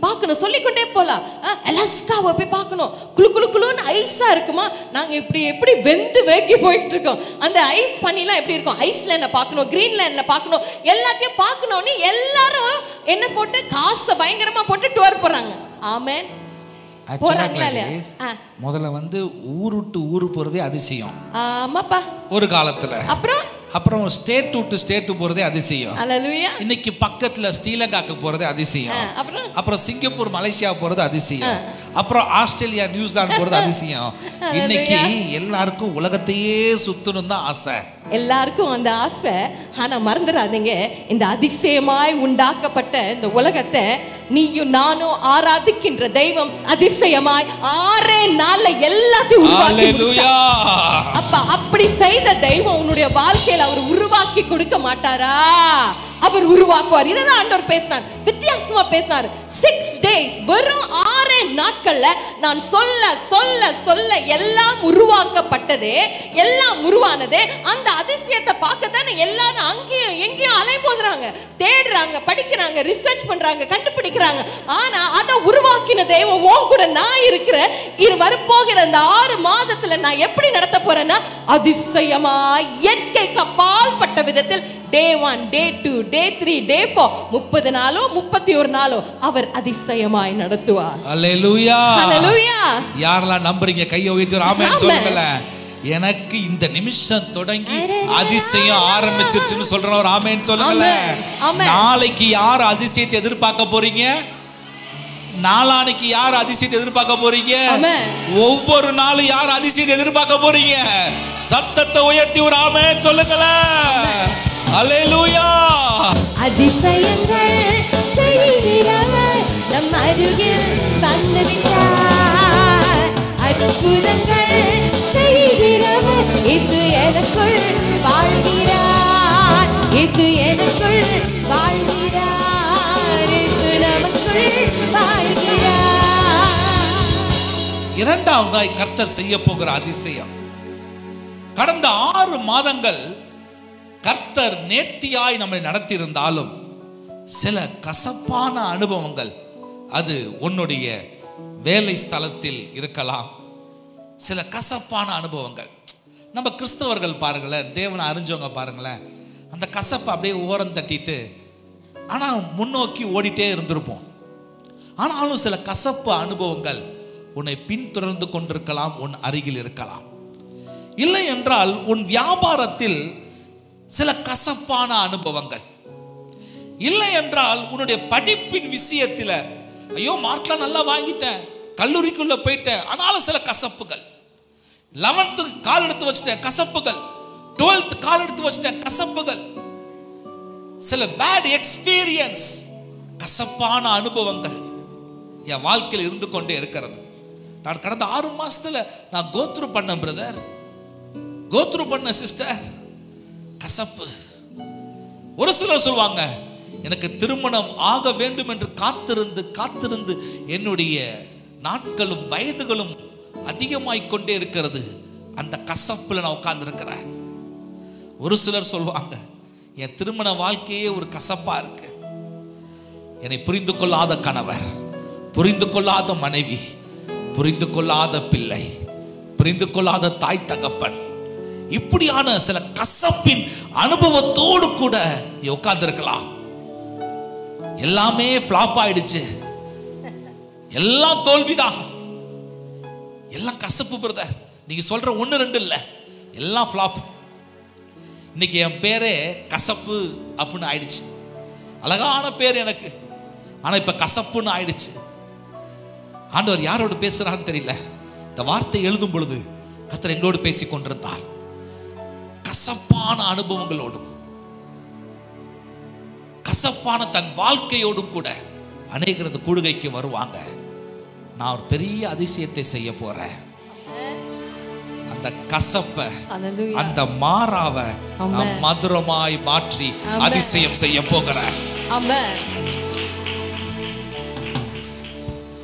பார்க்கணும். சொல்லிக்கொண்டே போலாம். அலாஸ்காவை போய் பார்க்கணும், குளு குளு குளுன்னு ஐஸா இருக்குமா. நாங்க இப்படி எப்படி வெந்து வேகி போயிட்டு இருக்கோம். அந்த ஐஸ் பனிலாம் எப்படி இருக்கும், ஐஸ்லேண்ட பார்க்கணும், கிரீன்லேண்ட்ல பார்க்கணும், எல்லாத்தையும் பார்க்கணும்னு எல்லாரும் என்ன போட்டு காசை பயங்கரமா போட்டு டூர் போறாங்க. ஆமென். போறாங்களா இல்லையா? முதல்ல வந்து ஊர் விட்டு ஊரு போறதே அதிசயம். ஆமாப்பா. ஒரு காலத்துல. அப்புறம் ஸ்டேட் டு ஸ்டேட் போறதே அதிசயம். அல்லேலூயா. இன்னைக்கு பக்கத்துல ஸ்ரீலங்காக்கு போறதே அதிசயம். அப்புறம் சிங்கப்பூர் மலேசியா போறது அதிசயம். அப்புறம் ஆஸ்திரேலியா நியூசிலாந்து போறது அதிசயம். இன்னைக்கு எல்லாருக்கும் உலகத்தையே சுத்தணும் தான் ஆசை. எல்லாருக்கும் அந்த ஆசை. ஆனா மறந்துடாதீங்க, இந்த அதிசயமாய் உண்டாக்கப்பட்ட இந்த உலகத்தை நீயும் நானும் ஆராதிக்கின்ற தெய்வம் அதிசயமாய் 6 நாள்ல எல்லாத்தையும் உருவாக்கி முடிச்சார். அப்ப அப்படி செய்த தெய்வம் உன்னுடைய வாழ்க்கையில அவர் உருவாக்கி கொடுக்க மாட்டாரா? அவர் உருவாக்குவார். இதுதான் ஆண்டவர் பேசினார், வித்தியாசமா பேசினார். 6 days, வெறும் 6 நாட்கள்ல நான் சொல்ல சொல்ல சொல்ல எல்லாம் உருவாக்கப்பட்டதே, எல்லாம் உருவானதே. அந்த அதிசயத்தை பார்க்கத்தானே எல்லாரும் அங்கேயும் எங்கேயும் அலைமோதுறாங்க, தேடுறாங்க, படிக்கிறாங்க, ரிசர்ச் பண்றாங்க, கண்டுபிடிக்கிறாங்க. ஆனா அதை உருவாக்கின தெய்வம் உன் கூட நான் இருக்கிறேன். இது வரப்போகிற அந்த 6 மாதத்துல நான் எப்படி நடத்த போறேன்னா அதிசயமா இயற்கைக்கு அப்பால் பட்ட விதத்தில் day 1, day 2, day 3, day 4, 30 நாளும் 31 நாளும் அவர் அதிசயமாய் நடத்துவார். அல்லேலூயா. அல்லேலூயா. யாரெல்லாம் நம்புறீங்க கையை உயர்த்தி ஆமென் சொல்லுங்கள. எனக்கு இந்த நிமிஷம் தொடங்கி அதிசயம் ஆரம்பிச்சிருச்சுன்னு சொல்றவர் ஆமென் சொல்லுங்கள. நாளைக்கு யார் அதிசயத்தை எதிர்பார்க்க போறீங்க? நாளானைக்கு யார் அதிசயத்தை எதிர்பார்க்க போறீங்க? ஒவ்வொரு நாளும் யார் அதிசயத்தை எதிர்பார்க்க போறீங்க? சத்தத்தை உயர்த்தி ஒரு ஆமென் சொல்லுங்களேன். அல்லேலூயா. அதிசயங்கள் செய்கிறவர் நம் அருகில் வந்துவிட்டார். அற்புதங்கள் செய்கிறவர் இயேசு எனக்குள் வாழ்கிறார். இயேசு எனக்குள் வாழ்கிறார். இயேசு நமக்குள் வாழ்கிறார். இரண்டாவதாய் கர்த்தர் செய்ய போகிற அதிசயம், கடந்த 6 மாதங்கள் கர்த்தர் நேர்த்தியாய் நம்மை நடத்தியிருந்தாலும் சில கசப்பான அனுபவங்கள், அது உன்னுடைய வேலை ஸ்தலத்தில் இருக்கலாம். சில கசப்பான அனுபவங்கள். நம்ம கிறிஸ்தவர்கள் பாருங்களேன், தேவனை அறிஞ்சவங்க பாருங்களேன், அந்த கசப்பை அப்படியே ஓரம் தட்டிட்டு ஆனால் முன்னோக்கி ஓடிட்டே இருந்திருப்போம். ஆனாலும் சில கசப்பு அனுபவங்கள் உன்னை பின்தொடர்ந்து கொண்டிருக்கலாம், உன் அருகில் இருக்கலாம். இல்லை என்றால் உன் வியாபாரத்தில் சில கசப்பான அனுபவங்கள், இல்லை என்றால் உன்னுடைய படிப்பின் விஷயத்தில், ஐயோ மார்க்லாம் நல்லா வாங்கிட்டேன், கல்லூரிக்குள்ள போயிட்டேன், ஆனாலும் சில கசப்புகள். 11th கால் எடுத்து வச்சிட்டேன், கசப்புகள். 12th கால் எடுத்து வச்சிட்டேன், கசப்புகள். சில பேட் எக்ஸ்பீரியன்ஸ், கசப்பான அனுபவங்கள் என் வாழ்க்கையில் இருந்து கொண்டே இருக்கிறது. நான் கடந்த 6 மாசத்துல நான் கோத்ரு பண்ண பிரதர், கோத்ரு பண்ண சிஸ்டர், கசப்பு. ஒரு சிலர் சொல்லுவாங்க, எனக்கு திருமணம் ஆக வேண்டும் என்று காத்திருந்து காத்திருந்து என்னுடைய நாட்களும் வயதுகளும் அதிகமாய்க்கொண்டே இருக்கிறது, அந்த கசப்புல நான் உட்கார்ந்து இருக்கிறேன். ஒரு சிலர் சொல்லுவாங்க, என் திருமண வாழ்க்கையே ஒரு கசப்பா இருக்கு, என்னை புரிந்து கொள்ளாத கணவர், புரிந்து கொள்ளாத மனைவி, புரிந்து கொள்ளாத பிள்ளை, புரிந்து கொள்ளாத தாய் தகப்பன், இப்படியான சில கசப்பின் அனுபவத்தோடு கூட உட்கார்ந்து இருக்கலாம். எல்லாமே ஃபிளாப் ஆயிடுச்சு, எல்லாம் தோல்விதான், எல்லாம் கசப்பு பிரதர். நீங்க சொல்ற 1 2 இல்ல, எல்லாம் ஃபிளாப். இன்னைக்கு என் பேரே கசப்பு அப்படின்னு ஆயிடுச்சு. அழகான பேர் எனக்கு, ஆனா இப்ப கசப்புன்னு ஆயிடுச்சு. ஆண்டவர் யாரோடு பேசுறான்னு தெரியல. இந்த வார்த்தை எழுதும் பொழுது கர்த்தர் எங்களோடு பேசிக் கொண்டிருந்தார். கசப்பான அனுபவங்களோடும் கசப்பான தன் வாழ்க்கையோடு கூட அநேகர் இந்த கூடுகைக்கு வருவாங்க. நான் ஒரு பெரிய அதிசயத்தை செய்ய போறேன். அந்த கசப்ப, அந்த மாறாவ நான் மதுரமாய் மாற்றி அதிசயம் செய்ய போகிறேன்.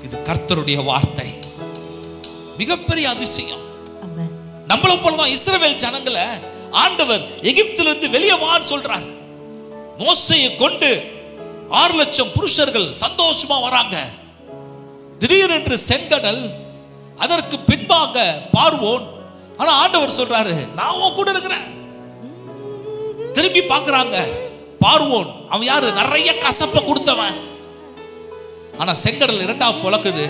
இது கர்த்தருடைய வார்த்தை. மிகப்பெரிய அதிசயம். நம்மள போலதான் இஸ்ரவேல் ஜனங்களை ஆண்டவர் எகிப்திலிருந்து வெளியே வான்னு சொல்றார். மோசேயை கொண்டு 6 லட்சம் புருஷர்கள் சந்தோஷமா வராங்க. திடீரென்று செங்கடல், அதற்கு பின்பாக பார்வோன். ஆனா ஆண்டவர் சொல்றாரு, நான் உன் கூட இருக்கிறேன். திரும்பி பார்க்கறாங்க. பார்வோன் அவன் யாரு? நிறைய கசப்பை கொடுத்தவன். ஆனா செங்கடல் இரண்டா புலக்குது.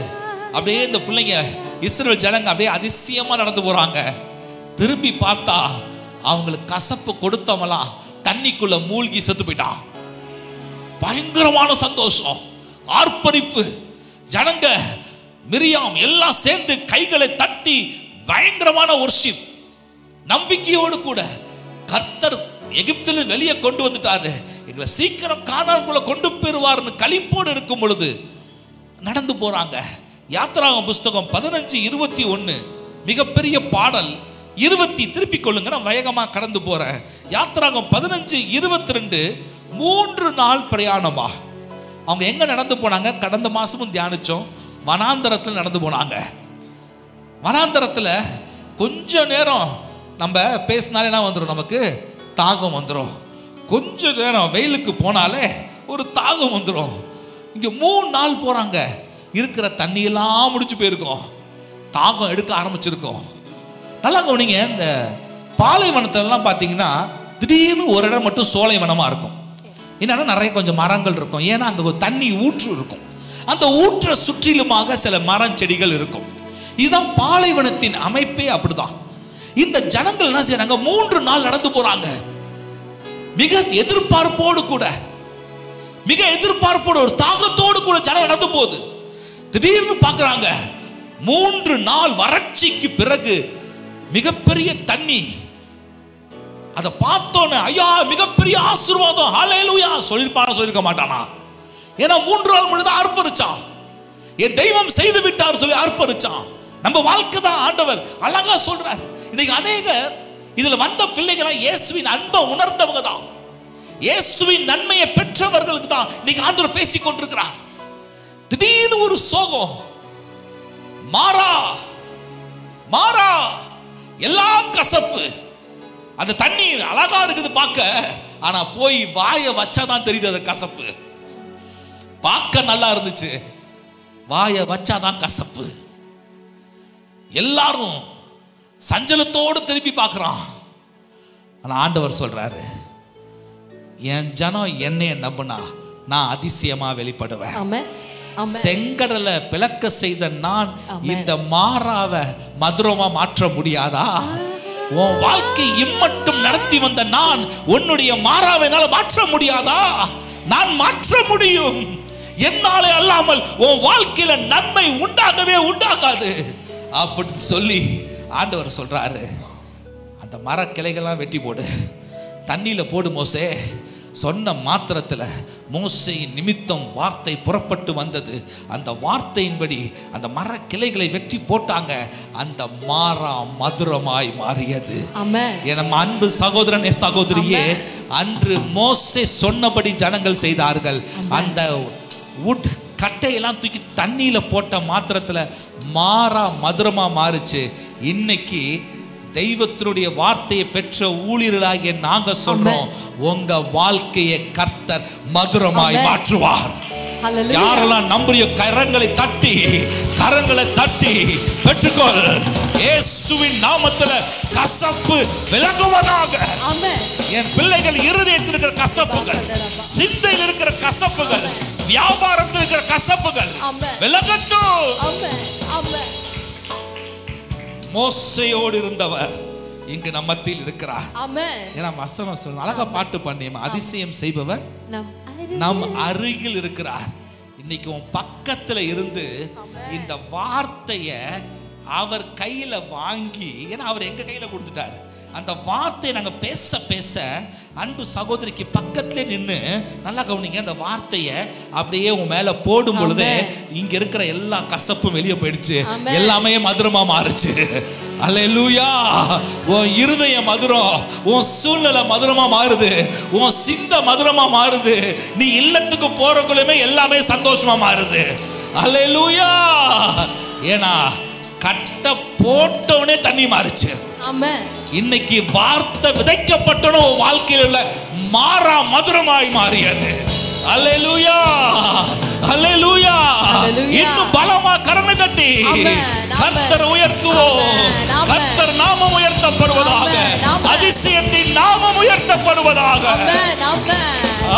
அப்படியே இந்த பிள்ளைங்க இஸ்ரவேல் ஜனங்க அப்படியே அதிசயமா நடந்து போறாங்க. திரும்பி பார்த்தா அவங்களுக்கு கசப்பு கொடுத்தவங்களாம் தண்ணிக்குள்ள மூழ்கி செத்து போயிட்டான். பயங்கரமான சந்தோஷம், ஆர்ப்பரிப்பு. ஜனங்க மிரியாம் எல்லாம் சேர்ந்து கைகளை தட்டி பயங்கரமான வொர்ஷிப். நம்பிக்கையோடு கூட கர்த்தர் எகிப்தில் வெளியே கொண்டு வந்துட்டாரு, எங்களை சீக்கிரம் கானானுக்குள்ள கொண்டு போயிருவார்னு களிப்போடு இருக்கும் பொழுது நடந்து போறாங்க. யாத்திராகமம் புஸ்தகம் 15:21 மிகப்பெரிய பாடல். 20 திருப்பிக் கொள்ளுங்க, நான் வேகமா கடந்து போறேன். யாத்திராகமம் 15:22 3 நாள் பிரயாணமா அவங்க எங்க நடந்து போனாங்க? கடந்த மாசமும் தியானிச்சோம். வனாந்தரத்தில் நடந்து போனாங்க. வனாந்தரத்தில் கொஞ்ச நேரம் நம்ம பேசினாலே என்ன வந்துடும்? நமக்கு தாகம் வந்துடும். கொஞ்ச நேரம் வெயிலுக்கு போனாலே ஒரு தாகம் வந்துடும். இங்க 3 நாள் போறாங்க. இருக்கிற தண்ணியெல்லாம் முடிச்சு போயிருக்கோம். தாகம் எடுக்க ஆரம்பிச்சிருக்கோம். நல்லா கவனிங்க, இந்த பாலைவனத்திலலாம் பார்த்தீங்கன்னா திடீர்னு ஒரு இடம் மட்டும் சோலைவனமாக இருக்கும். என்னன்னா நிறைய கொஞ்சம் மரங்கள் இருக்கும். ஏன்னா அங்கே தண்ணி ஊற்று இருக்கும். அந்த ஊற்றை சுற்றிலுமாக சில மரம் செடிகள் இருக்கும். இதுதான் பாலைவனத்தின் அமைப்பே. அப்படிதான் இந்த ஜனங்கள் என்ன செய்யறாங்க? 3 நாள் நடந்து போறாங்க. மிக எதிர்பார்ப்போடு கூட, மிக எதிர்பார்ப்போடு, ஒரு தாகத்தோடு கூட ஜனம் நடந்து போகுது. திடீர்னு பார்க்கறாங்க 3 நாள் வறட்சிக்கு பிறகு மிகப்பெரிய தண்ணி. அதை பார்த்தோன்னே ஐயா மிகப்பெரிய ஆசீர்வாதம், ஹல்லேலூயா சொல்லிருக்க மாட்டானா? ஏன்னா 3 நாள் முழுதான் ஆர்ப்பரிச்சான். என் தெய்வம் செய்து விட்டார் சொல்லி ஆர்ப்பரிச்சான். நம்ம வாழ்க்கை தான் ஆண்டவர் அழகா சொல்றார். இன்னைக்கு அநேகர் இதுல வந்த பிள்ளைகளா இயேசுவின் அன்பை உணர்ந்தவங்க தான், இயேசுவின் நன்மையை பெற்றவர்களுக்கு தான் இன்னைக்கு ஆண்டவர் பேசிக் கொண்டிருக்கிறார். திடீர்னு ஒரு சோகம், மாறா மாறா, எல்லாம் கசப்பு. அந்த தண்ணி அழகா இருக்குது பார்க்க, ஆனா போய் வாயை வச்சாதான் தெரியுது அது கசப்பு. பார்க்க நல்லா இருந்துச்சு, வாயை வச்சாதான் கசப்பு. எல்லாரும் சஞ்சலத்தோடு திரும்பி பார்க்கிறான். ஆனா ஆண்டவர் சொல்றாரு, என் ஜனம் என்னைய நம்பினா நான் அதிசயமா வெளிப்படுவேன். செங்கடலை பிளக்க செய்த நான் இந்த மாறாவை மதுரமா மாற்ற முடியாதா? உன் வாழ்க்கை இம்மட்டும் நடத்தி வந்த நான் உன்னுடைய மாறாவினால மாற்ற முடியாதா? நான் மாற்ற முடியும். என்னாலே அல்லாமல் உன் வாழ்க்கையில நன்மை உண்டாகவே உண்டாகாது அப்படின்னு சொல்லி ஆண்டவர் சொல்றாரு, அந்த மர கிளைகள்லாம் வெட்டி போடு, தண்ணியில போடு மோசே. சொன்ன மாத்திரத்தில் மோசேயின் நிமித்தம் வார்த்தை புறப்பட்டு வந்தது. அந்த வார்த்தையின்படி அந்த மர கிளைகளை வெட்டி போட்டாங்க. அந்த மாறா மதுரமாய் மாறியது. என் அன்பு சகோதரனே சகோதரியே, அன்று மோசே சொன்னபடி ஜனங்கள் செய்தார்கள். அந்த உட் கட்டையெல்லாம் தூக்கி தண்ணியில போட்ட மாத்திரத்தில் மாறா மதுரமா மாறுச்சு. இன்னைக்கு தெய்வத்தினுடைய வார்த்தையை பெற்ற ஊழியர்களாகிய நாங்க சொல்றோம், உங்க வாழ்க்கையை கர்த்தர் மதுரமாய் மாற்றுவார். யாரெல்லாம் நம்புறிய கரங்களை தட்டி பெற்றுக்கொள். இயேசுவின் நாமத்தில் கசப்பு விலகுவதாக. என் பிள்ளைகள் இருதயத்தில் இருக்கிற கசப்புகள், சிந்தையில் இருக்கிற கசப்புகள், வியாபாரத்தில் இருக்கிற கசப்புகள் விலகட்டும். மோசையோடு இருந்தவர் இங்கு நம்மத்தில் இருக்கிறார். ஏன்னா வசனம் சொல்ல அழகா பாட்டு பண்ணியமா, அதிசயம் செய்பவர் நம் அருகில் இருக்கிறார். இன்னைக்கு உன் பக்கத்துல இருந்து இந்த வார்த்தைய அவர் கையில வாங்கி, ஏன்னா அவர் எங்க கையில கொடுத்துட்டாரு, அந்த வார்த்தையை நாங்க பேச பேச அன்பு சகோதரிக்கு பக்கத்திலே நின்று நல்லா கவனிங்க, அந்த வார்த்தையை அப்படியே உங்க மேல போடும் பொழுது இங்க இருக்கிற எல்லா கசப்பும் வெளியே போயிடுச்சு, எல்லாமே மதுரமா மாறுச்சு. அல்லேலூயா. உன் இருதயம் மதுரம், உன் சூழ்நிலை மதுரமா மாறுது, உன் சிந்தை மதுரமா மாறுது, நீ இல்லத்துக்கு போறக்குள்ளே எல்லாமே சந்தோஷமா மாறுது. அல்லேலூயா. ஏன்னா கட்ட போட்டவனே தண்ணி மாறுச்சு. ஆமென். இன்னைக்கு வார்த்தை விதைக்கப்பட்டனோ வாழ்க்கையில் உள்ள மாறா மதுரமாய் மாறியது. அல்லேலூயா. அல்லேலூயா. இன்னும் பலமா கரங்களை தட்டி கர்த்தரை உயர்த்துவோம். கர்த்தர் நாமம் உயர்த்தப்படுவதாக, அதிசயத்தின் நாமம் உயர்த்தப்படுவதாக.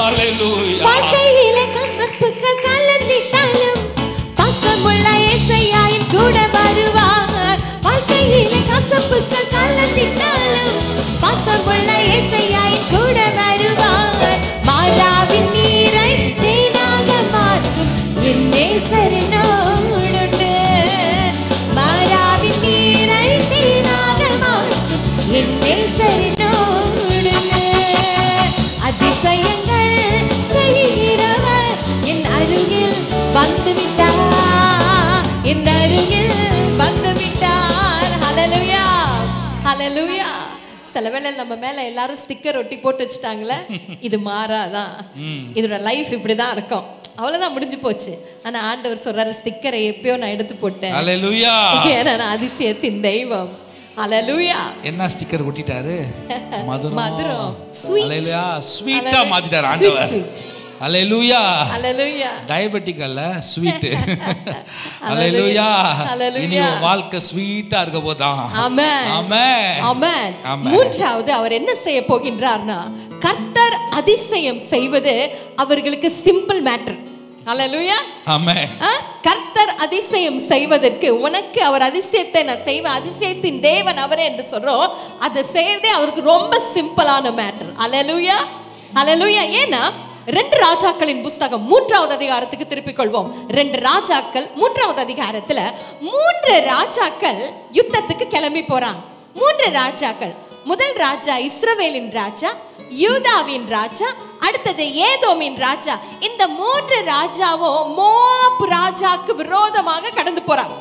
அல்லேலூயா. வாழ்க்கையிலே கசப்புகள் கலந்திட்டாலும் பாசமுள்ள இயேசுயா என் கூட வருவார். வாழ்க்கையிலே கசப்புகள் கலந்திட்டாலும் பாசமுள்ள இயேசுயா என் கூட வருவார். மாறாவின் நீரை தேனாக மாற்றும் என் நேசரினோடுண்டு. மாறாவின் நீரை தேனாக மாற்றும் என் நேசரினோடுண்டு. அதிசயங்கள் செய்கிறவர் என் அருகில் வந்துவிட்டார், என் அருகில் வந்துவிட்டார். ஹல்லேலூயா. ஹல்லேலூயா. சில வேளை நம்ம மேல எல்லாரும் ஸ்டிக்கர் ஒட்டி போட்டு வச்சுட்டாங்களே, இது மாறாதான், இதோட லைஃப் இப்படிதான் இருக்கும், அவ்வளவுதான், முடிஞ்சு போச்சு. ஆனா ஆண்டவர் சொல்றாரு, ஸ்டிக்கரை எப்பயோ நான் எடுத்து போட்டேன். ஹல்லேலூயா. ஏன்னா நான் அதிசயத்தின் தெய்வம். ஹல்லேலூயா. என்ன ஸ்டிக்கர் ஒட்டிட்டாரு? மதுரம். மதுரம். ஸ்வீட். ஹல்லேலூயா. ஸ்வீட்டா மாத்திட்டார் ஆண்டவர். ஹல்லேலூயா. ஹல்லேலூயா. டயபெட்டிக் அல்ல, ஸ்வீட். ஹல்லேலூயா. இனி வாழ்க்கை ஸ்வீட்டா இருக்க போதா. ஆமென். ஆமென். ஆமென். மூன்றாவது அவர் என்ன செய்ய போகின்றார்னா, கர்த்தர் அதிசயம் செய்வது அவர்களுக்கு சிம்பிள் மேட்டர். ஹல்லேலூயா. ஆமென். கர்த்தர் அதிசயம் செய்வதற்கு, உனக்கு அவர் அதிசயத்தை நான் செய்வேன், அதிசயத்தின் தேவன் அவரே என்று சொல்றோம், அதை செய்யறதே அவருக்கு ரொம்ப சிம்பிளான மேட்டர். ஹல்லேலூயா. ஹல்லேலூயா. ஏன்னா 2 ராஜாக்களின் புஸ்தகம் 3வது அதிகாரத்துக்கு திருப்பிக் கொள்வோம். 2 ராஜாக்கள் 3வது அதிகாரத்துல 3 ராஜாக்கள் யுத்தத்துக்கு கிளம்பி போறாங்க. 3 ராஜாக்கள். முதல் ராஜா இஸ்ரவேலின் ராஜா, யூதாவின் ராஜா, அடுத்தது ஏதோமின் ராஜா. இந்த 3 ராஜாவும் மோவாப் ராஜாக்கு விரோதமாக கடந்து போறாங்க.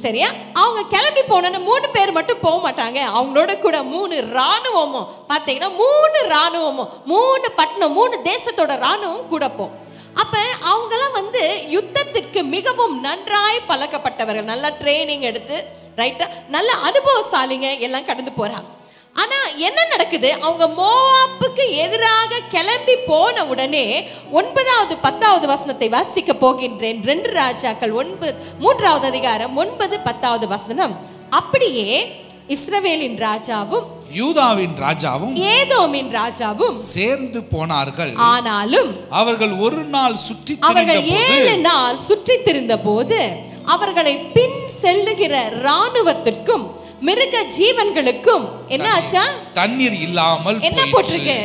சரியா? அவங்க கிளம்பி போன 3 பேர் மட்டும் போக மாட்டாங்க, அவங்களோட கூட 3 ராணுவமும், பாத்தீங்கன்னா 3 ராணுவமும், 3 பட்டணம், 3 தேசத்தோட ராணுவம் கூட போகும். அப்ப அவங்கெல்லாம் வந்து யுத்தத்திற்கு மிகவும் நன்றாய் பழக்கப்பட்டவர்கள், நல்லா ட்ரைனிங் எடுத்து, ரைட்டா, நல்ல அனுபவசாலிங்க எல்லாம் கடந்து போறாங்க. ஆனா என்ன நடக்குது, அவங்க மோவாப்புக்கு எதிராக கிளம்பி போன உடனே 9வது 10வது வசனத்தை வாசிக்க போகின்றேன். 2 ராஜாக்கள் 3வது அதிகாரம் 9 10வது வசனம். அப்படியே இஸ்ரவேலின் ராஜாவும் யூதாவின் ராஜாவும் ஏதோமின் ராஜாவும் சேர்ந்து போனார்கள். ஆனாலும் அவர்கள் ஒரு நாள் சுற்றி அவர்கள் 7 நாள் சுற்றி திரிந்த போது அவர்களை பின் செல்லுகிற ராணுவத்திற்கும் மிருக ஜீவன்களுக்கும் என்ன ஆச்சா? தண்ணீர் இல்லாமல் என்ன போட்டிருக்கு?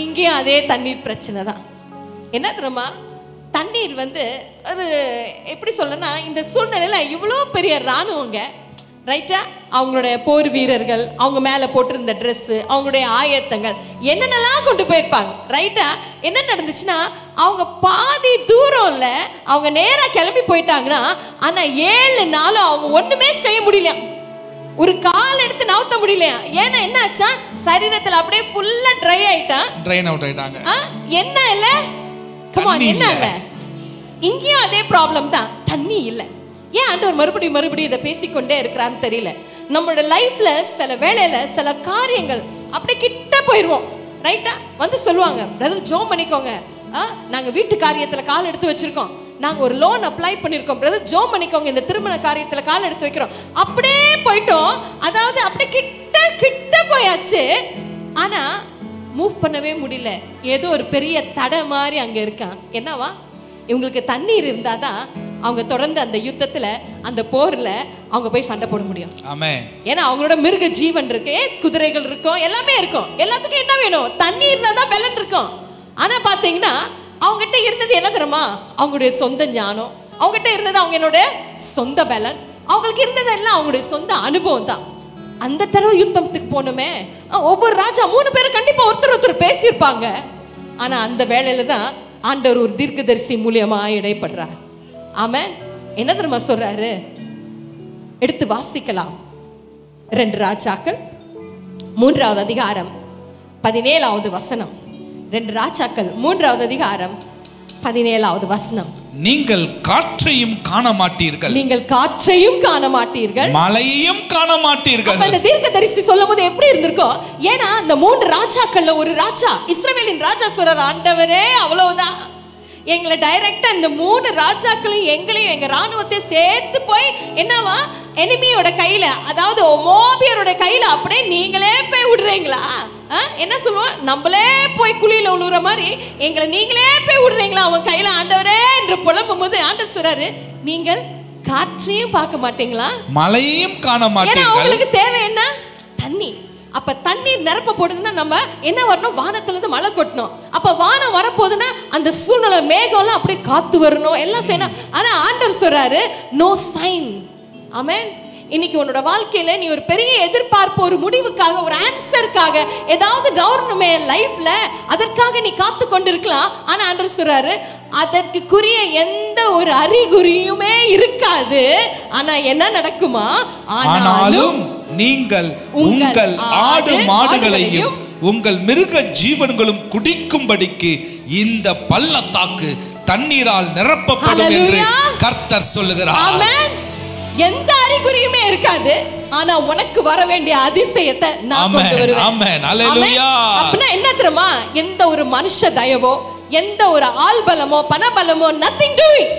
இங்கே அதே தண்ணீர் பிரச்சனை தான். என்ன தெரியுமா, தண்ணீர் வந்து ஒரு எப்படி சொல்லனா, இந்த சூழ்நிலையில இவ்வளோ பெரிய ராணுவங்க, ரைட்டா, அவங்களுடைய போர் வீரர்கள், அவங்க மேல போட்டிருந்த ட்ரெஸ், அவங்களுடைய ஆயத்தங்கள் என்னென்னலாம் கொண்டு போயிருப்பாங்க, ரைட்டா. என்ன நடந்துச்சுன்னா, அவங்க பாதி தூரம்ல அவங்க நேரா கிளம்பி போயிட்டாங்கன்னா, ஆனா 7 நாளும் அவங்க ஒண்ணுமே செய்ய முடியல, ஒரு கால் எடுத்து நவுத்த முடியலையா. ஏன்னா என்ன ஆச்சா, சரீரத்துல அப்படியே ஃபுல்லா ட்ரை ஆயிட்டான், ட்ரைன் அவுட் ஆயிட்டாங்க. என்ன இல்ல, கம் ஆன், என்ன இல்ல, இங்கேயும் அதே ப்ராப்ளம் தான், தண்ணி இல்ல. ஏன் ஆண்டவர் மறுபடியும் இதை பேசிக்கொண்டே இருக்கிறான்னு தெரியல. நம்மளோட லைஃப்ல சில வேளையில சில காரியங்கள் அப்படியே கிட்ட போயிடுவோம், ரைட்டா. வந்து சொல்லுவாங்க, பிரதர் ஜோம் பண்ணிக்கோங்க, நாங்க வீட்டு காரியத்துல கால் எடுத்து வச்சிருக்கோம், நாங்க ஒரு லோன் அப்ளை பண்ணிருக்கோம், பிரதர் ஜோம் பண்ணிக்கோங்க, இந்த திருமண காரியத்துல கால் எடுத்து வைக்கிறோம். அப்படியே போயிட்டோம், அதாவது அப்படியே கிட்ட போயாச்சு, ஆனா மூவ் பண்ணவே முடியல. ஏதோ ஒரு பெரிய தடை மாதிரி அங்க இருக்கான். என்னவா, இவங்களுக்கு தண்ணீர் இருந்தாதான் அவங்க தொடர்ந்து அந்த யுத்தத்துல, அந்த போர்ல அவங்க போய் சண்டை போட முடியும். ஆமென். ஏன்னா அவங்களோட மிருக ஜீவன் இருக்கு, குதிரைகள் இருக்கும், எல்லாமே இருக்கும். எல்லாத்துக்கும் என்ன வேணும்? தண்ணி இருந்தா தான் பலன் இருக்கும். ஆனா பாத்தீங்கன்னா அவங்ககிட்ட இருந்தது என்ன தெரியுமா? அவங்களுடைய சொந்த ஞானம், அவங்ககிட்ட இருந்தது அவங்களோட சொந்த பலன், அவங்களுக்கு இருந்தது எல்லாம் அவங்களுடைய சொந்த அனுபவம் தான். அந்த தடவை யுத்தத்துக்கு போனோமே, ஒவ்வொரு ராஜா 3 பேரும் கண்டிப்பா ஒருத்தர் பேசியிருப்பாங்க. ஆனா அந்த வேளையில தான் ஆண்டவர் ஒரு தீர்க்கதரிசி மூலியமா இடைப்படுறார். ஆமென். என்ன தெரியுமா சொல்றாரு? எடுத்து வாசிக்கலாம். 2 ராஜாக்கள் 3வது அதிகாரம் 17வது வசனம். 2 ராஜாக்கள் 3வது அதிகாரம் 17வது வசனம். நீங்கள் காற்றையும் காண மாட்டீர்கள், நீங்கள் காற்றையும் காண மாட்டீர்கள், மழையையும் காண மாட்டீர்கள். அந்த தீர்க்கதரிசி சொல்லும்போது எப்படி இருந்திருக்கும்? ஏன்னா அந்த 3 ராஜாக்கள்ல ஒரு ராஜா, இஸ்ரவேலின் ராஜா சொல்றார், ஆண்டவரே அவ்வளவுதான், எங்களை டைரக்டா இந்த 3 ராஜாக்களையும் எங்களையும் எங்க ராணுவத்தை சேர்த்து போய் என்னவா எனிமியோட கையில, அதாவது மோபியரோட கையில அப்படியே நீங்களே போய் விடுறீங்களா? என்ன சொல்லுவோம், நம்மளே போய் குழியில விழுற மாதிரி எங்களை நீங்களே போய் விடுறீங்களா அவன் கையில ஆண்டவரே என்று புலம்பும் போது ஆண்டவர் சொல்றாரு, நீங்கள் காற்றையும் பார்க்க மாட்டீங்களா, மழையையும் காண மாட்டீர்கள். அவங்களுக்கு தேவை என்ன? தண்ணி. அப்ப தண்ணீர் நிரப்ப போடுதுன்னா நம்ம என்ன வரணும்? வானத்துல இருந்து மழை கொட்டணும். அப்ப வானம் வரப்போகுதுன்னா அந்த சூழ்நிலை மேகம்லாம் அப்படியே காத்து வரணும், எல்லாம் செய்யணும். ஆனா ஆண்டவர் சொல்றாரு, நோ சைன். ஆமென். இன்னைக்கு உன்னோட வாழ்க்கையில நீ ஒரு பெரிய எதிர்பார்ப்பு, ஒரு முடிவுக்காக, ஒரு ஆன்சருக்காக ஏதாவது டவுர்னுமே லைஃப்ல, அதற்காக நீ காத்து கொண்டிருக்கலாம். ஆனா ஆண்டவர் சொல்றாரு, அதற்குரிய எந்த ஒரு அறிகுறியுமே இருக்காது. ஆனா என்ன நடக்குமா? ஆனாலும் நீங்கள் உங்கள் ஆடு மாடுகளையும் உங்கள் மிருக ஜீவன்களும் குடிக்கும்படிக்கு இந்த பள்ளத்தாக்கு தண்ணீரால் நிரப்பப்படும் என்று கர்த்தர் சொல்லுகிறார். ஆமென். எந்த அறிகுறியுமே இருக்காது, ஆனா உனக்கு வர வேண்டிய அதிசயத்தை நான் கொண்டு வருவேன். ஆமென். ஹல்லேலூயா. அப்படினா என்ன தெரியுமா? எந்த ஒரு மனுஷ தயவோ, எந்த ஒரு ஆள் பலமோ, பண பலமோ, nothing doing.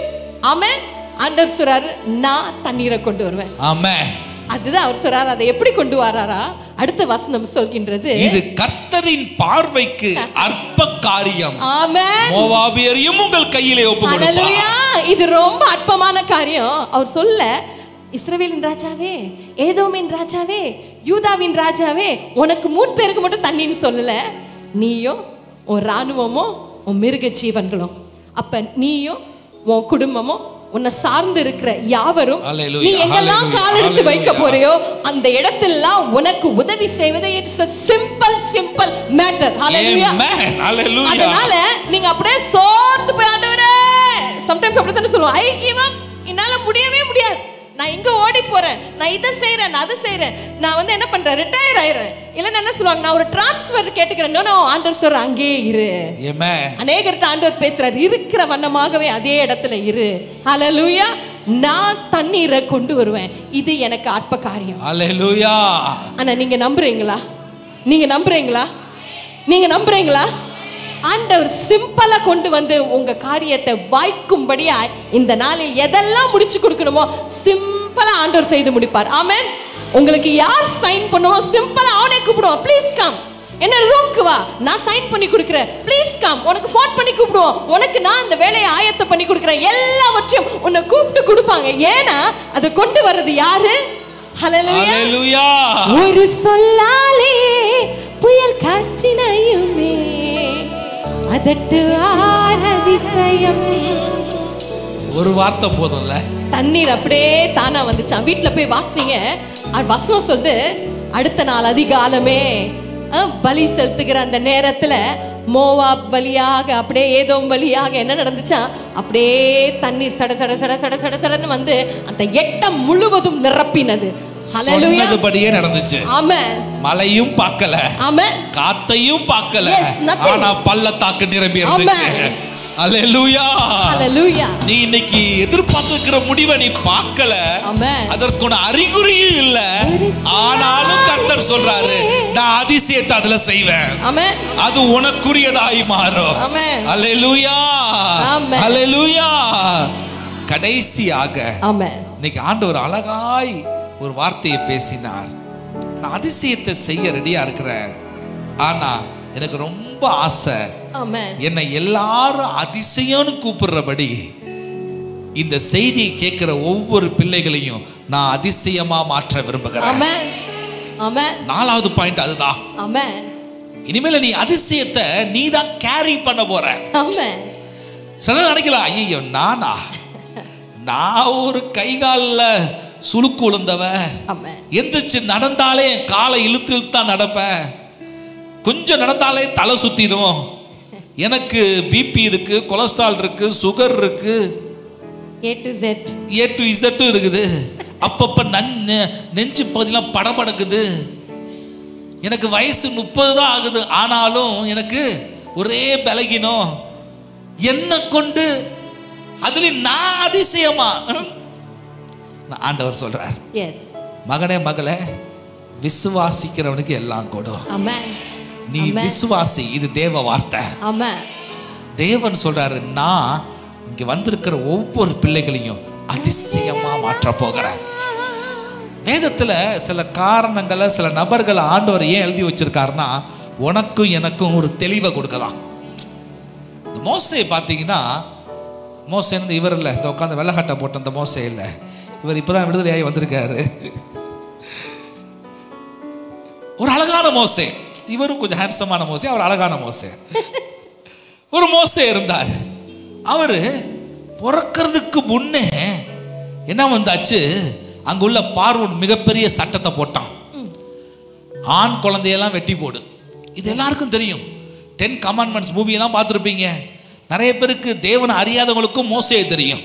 ஆமென். ஆண்டவர் சொல்றாரு, நான் தண்ணீரை கொண்டு வருவேன். ஆமென். அதுதான் அவர் சொல்றாரு. அதை எப்படி கொண்டு வராரா? அடுத்த வசனம் சொல்கின்றது, இது கர்த்தரின் பார்வைக்கு அற்ப காரியம். ஆமென். மோவாபியரையும் உங்கள் கையிலே ஒப்புக்கொடுப்பார். ஹல்லேலூயா. இது ரொம்ப அற்பமான காரியம். அவர் சொல்ல, இஸ்ரவேலின் ராஜாவே, ஏதோமின் ராஜாவே, யூதாவின் ராஜாவே, உனக்கு 3 பேருக்கு மட்டும் தண்ணின்னு சொல்லல, நீயும் உன் ராணுவமும் உன் மிருக ஜீவன்களும், அப்ப நீயும் உன் குடும்பமும் உன்னை சார்ந்து இருக்கிற யாவரும் நீ எங்கெல்லாம் கால் எடுத்து வைக்க போறியோ அந்த இடத்தெல்லாம் உனக்கு உதவி செய்வது இட்ஸ் a simple matter. ஹல்லேலூயா. ஹல்லேலூயா. அதனால நீங்க அப்படியே சோர்ந்து போய் ஆண்டவரே, sometimes அப்படி தான சொல்லுவோம், ஐ கிவ் அப், என்னால முடியவே முடியாது, நான் எங்க ஓடி போறேன், நான் இதை செய்யறேன், நான் அதை செய்யறேன், நான் என்ன பண்றேன், ரிட்டையர் ஆயிடுறேன். இல்லைன்னா என்ன சொல்லுவாங்க, நான் ஒரு டிரான்ஸ்ஃபர் கேட்டுக்கிறேன். நோ, ஆண்டவர் சொல்ற, அங்கே இரு. அநேகர்கிட்ட ஆண்டவர் பேசுறாரு, இருக்கிற வண்ணமாகவே அதே இடத்துல இரு. ஹல்லேலூயா. நான் தண்ணீரை கொண்டு வருவேன். இது எனக்கு அற்ப காரியம். ஹல்லேலூயா. ஆனா நீங்க நம்புறீங்களா? நீங்க நம்புறீங்களா? நீங்க நம்புறீங்களா? ஆண்டவர் சிம்பிளா கொண்டு வந்து உங்க காரியத்தை வாய்க்கும்படியா இந்த நாளில் எதெல்லாம் முடிச்சு கொடுக்கணுமோ சிம்பிளா ஆண்டவர் செய்து முடிப்பார். ஆமென். உங்களுக்கு யார் சைன் பண்ணுவோ சிம்பிளா அவனே கூப்பிடுவோம், ப்ளீஸ் கம், என்ன ரூம்க்கு வா, நான் சைன் பண்ணி கொடுக்கிறேன், ப்ளீஸ் கம், உனக்கு ஃபோன் பண்ணி கூப்பிடுவோம், உனக்கு நான் அந்த வேலையை ஆயத்த பண்ணி கொடுக்கிறேன், எல்லாவற்றையும் உன்னை கூப்பிட்டு கொடுப்பாங்க. ஏன்னா அதை கொண்டு வர்றது யாரு? ஹல்லேலூயா. ஒரு சொல்லாலே புயல் காற்றினையுமே அதட்டு அதிசயம். ஒரு வார்த்தை போதும்ல, தண்ணீர் அப்படியே தானா வந்துச்சான். வீட்டுல போய் வாசிங்க, வசனம் சொல்லுது, அடுத்த நாள் அதிகாலமே பலி செலுத்துகிற அந்த நேரத்துல மோவாப் வழியாக அப்படியே ஏதோம் வழியாக என்ன நடந்துச்சா, அப்படியே தண்ணீர் சட சட சட சட சட சடன்னு வந்து அந்த எட்டம் முழுவதும் நிரப்பினது. சொன்னதுபடியே நடந்துச்சு. ஆமென். மழையும் பார்க்கல, ஆமென், காத்தையும் பார்க்கல, ஆனா பள்ளத்தாக்கு நிரம்பி இருந்துச்சு. ஹல்லேலூயா. ஹல்லேலூயா. நீ இன்னைக்கு எதிர்பார்த்திருக்கிற முடிவை நீ பார்க்கல, ஆமென், அதற்கான அறிகுறியும் இல்ல, ஆனாலும் கர்த்தர் சொல்றாரு, நான் அதிசயத்தை அதுல செய்வேன், ஆமென், அது உனக்குரியதாய் மாறும். ஆமென். ஹல்லேலூயா. ஆமென். ஹல்லேலூயா. கடைசியாக ஆமென், இன்னைக்கு ஆண்டவர் அழகாய் ஒரு வார்த்தையை பேசினார். நான் அதிசயத்தை செய்ய ரெடியா இருக்கிறேன், ஆனா எனக்கு ரொம்ப ஆசை, என்னை எல்லாரும் அதிசயம்னு கூப்பிடுறபடி இந்த செய்தியை கேட்கிற ஒவ்வொரு பிள்ளைகளையும் நான் அதிசயமா மாற்ற விரும்புகிறேன். 4வது பாயிண்ட் அதுதான். இனிமேல நீ அதிசயத்தை நீ தான் கேரி பண்ண போற. சில நினைக்கலாம், ஐயோ நானா, நான் ஒரு கைகாலில் சுளுக்கு உளுந்தவ, எந்திரிச்சு நடந்தாலே என் காலை இழுத்து தான் நடப்பேன், கொஞ்சம் நடந்தாலே தலை சுத்திடும், எனக்கு பிபி இருக்கு, கொலஸ்ட்ரால் இருக்கு, சுகர் இருக்கு, A to Z இருக்குது, அப்பப்ப நெஞ்சு பகுதியெல்லாம் படபடக்குது, எனக்கு வயசு 30 தான் ஆகுது, ஆனாலும் எனக்கு ஒரே பலகினோம், என்ன கொண்டு அதுல நான் அதிசயமா? ஆண்டவர் சொல்றார், மகனே மகளே, விசுவாசிக்கிறவனுக்கு எல்லாம் கூடும். நீ விசுவாசி. இது தேவ வார்த்தை. தேவன் சொல்றாரு, நான் இங்க வந்திருக்கிற ஒவ்வொரு பிள்ளைகளையும் அதிசயமா மாற்ற போகிறேன். வேதத்துல சில காரணங்களை, சில நபர்களை ஆண்டவர் ஏன் எழுதி வச்சிருக்காருன்னா, உனக்கும் எனக்கும் ஒரு தெளிவை கொடுக்கலாம். மோசே பார்த்தீங்கன்னா, மோசே இவர் இல்லை, உட்காந்து வெள்ளக்கட்டை போட்ட அந்த மோசே இல்லை, இவர் இப்பதான் விடுதலையாகி வந்திருக்காரு. ஒரு அழகான மோசே, இவரும் கொஞ்சம் ஹேண்ட்ஸமான மோசே, அவர் அழகான மோசே. ஒரு மோசே இருந்தார். அவரு பிறக்கிறதுக்கு முன்னே என்ன வந்தாச்சு, அங்குள்ள பார்வோன் மிகப்பெரிய சட்டத்தை போட்டான், ஆண் குழந்தையெல்லாம் வெட்டி போடு. இது எல்லாருக்கும் தெரியும். 10 Commandments மூவியெல்லாம் பார்த்துருப்பீங்க. நிறைய பேருக்கு தேவனை அறியாதவங்களுக்கும் மோசே தெரியும்.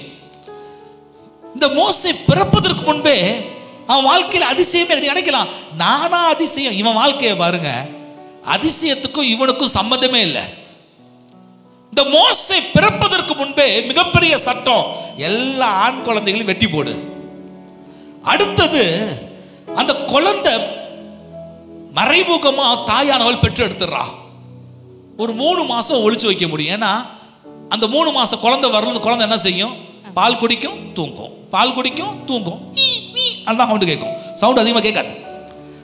இந்த மோசே பிறப்பதற்கு முன்பே அவன் வாழ்க்கையில் அதிசயமே நினைக்கலாம், நானா அதிசயம். இவன் வாழ்க்கையை பாருங்க, அதிசயத்துக்கும் இவனுக்கும் சம்மந்தமே இல்லை. இந்த மோசே பிறப்பதற்கு முன்பே மிகப்பெரிய சட்டம், எல்லா ஆண் குழந்தைகளையும் வெட்டி போடு. அடுத்தது, அந்த குழந்தை மறைமுகமா தாயானவள் பெற்று எடுத்துடுறா. ஒரு 3 மாசம் ஒளிச்சு வைக்க முடியும். ஏன்னா அந்த 3 மாசம் குழந்தை வரல, குழந்தை என்ன செய்யும்? பால் குடிக்கும், தூங்கும், பால் குடிக்கும், தூங்கும், அதுதான் சவுண்டு கேட்கும். சவுண்டு அதிகமாக கேட்காது.